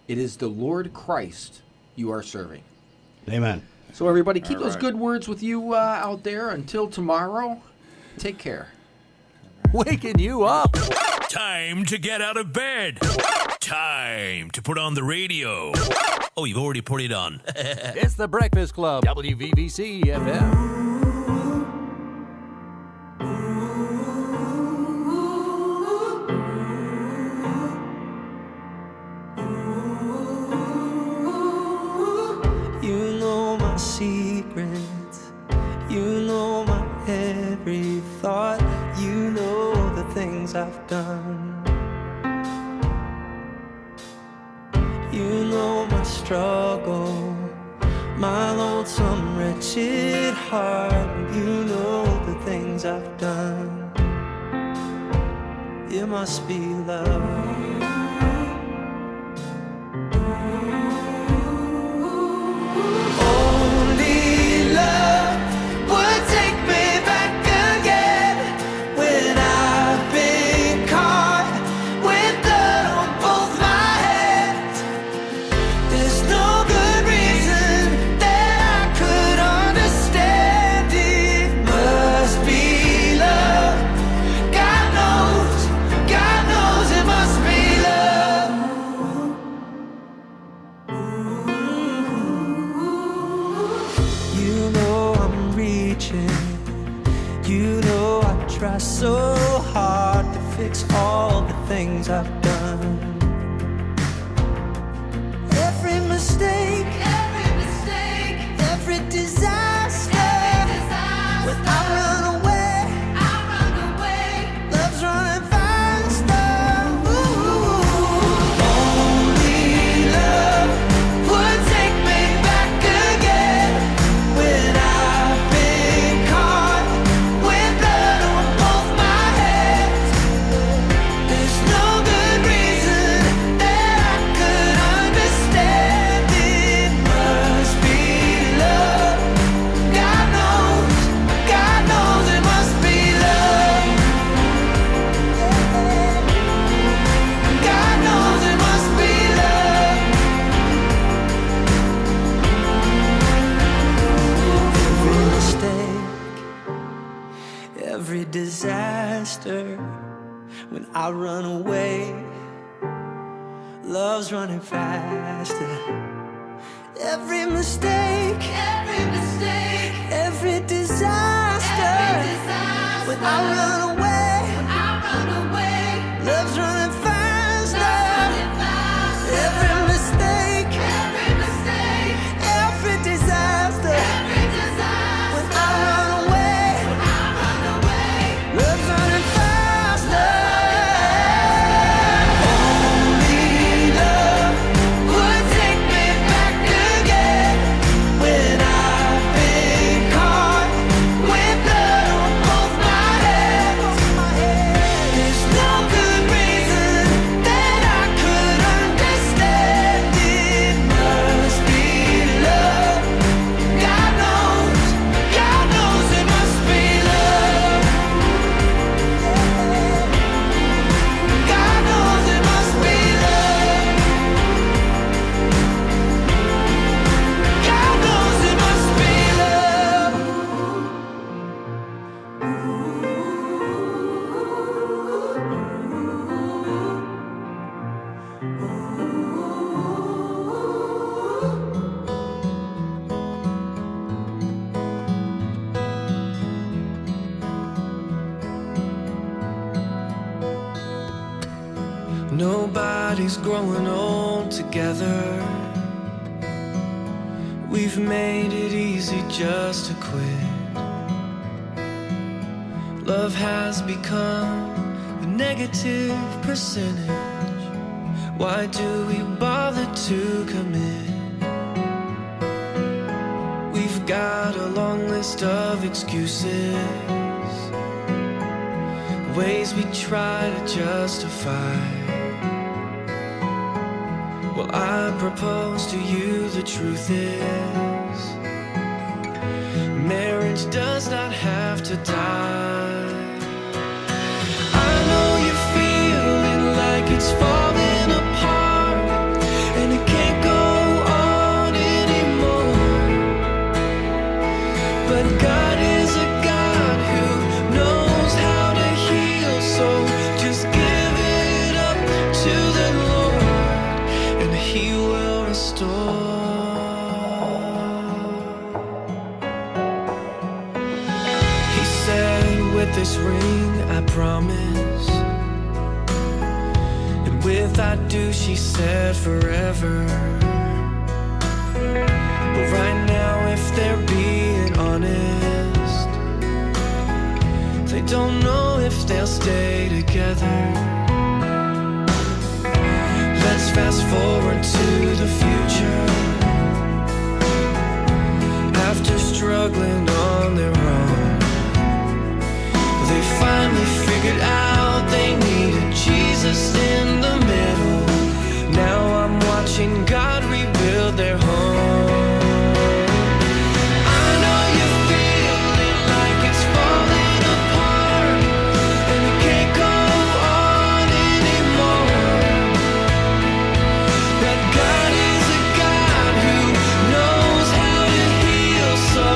It is the Lord Christ you are serving. Amen. So everybody, keep those good words with you out there. Until tomorrow, take care. Waking you up. Time to get out of bed. Time to put on the radio. Oh, you've already put it on. It's the Breakfast Club, WVVC-FM. Secrets, you know my every thought, you know the things I've done, you know my struggle, my lonesome wretched heart, you know the things I've done. It must be love. So hard to fix all the things I've done. Every mistake, every disaster. When I run away, love's running faster. Ooh. Only faster when I run away. Love's running faster. Every mistake, every disaster, when I run away, love's running faster. Every mistake, every disaster, when I run away, love's running faster. Only love would take me back again when I've been caught with blood on both my hands. There's no good reason that I could understand. It must be love. God knows it must be love. God knows it must be love. God knows it must be love. Nobody's growing old together. We've made it easy just to quit. Love has become a negative percentage. Why do we bother to commit? We've got a long list of excuses, ways we try to justify. Well, I propose to you, the truth is, marriage does not have to die. I know you're feeling like it's falling apart, and it can't go on anymore. But God is a God who knows how to heal, so just give it up to the Lord, and He will restore. He said, with this ring I promise, and with I do, she said, forever. But right now, if they're being honest, they don't know if they'll stay together. Let's fast forward to the future. After struggling on their own, they finally figured out they needed Jesus in the middle. Now I'm watching God rebuild their home.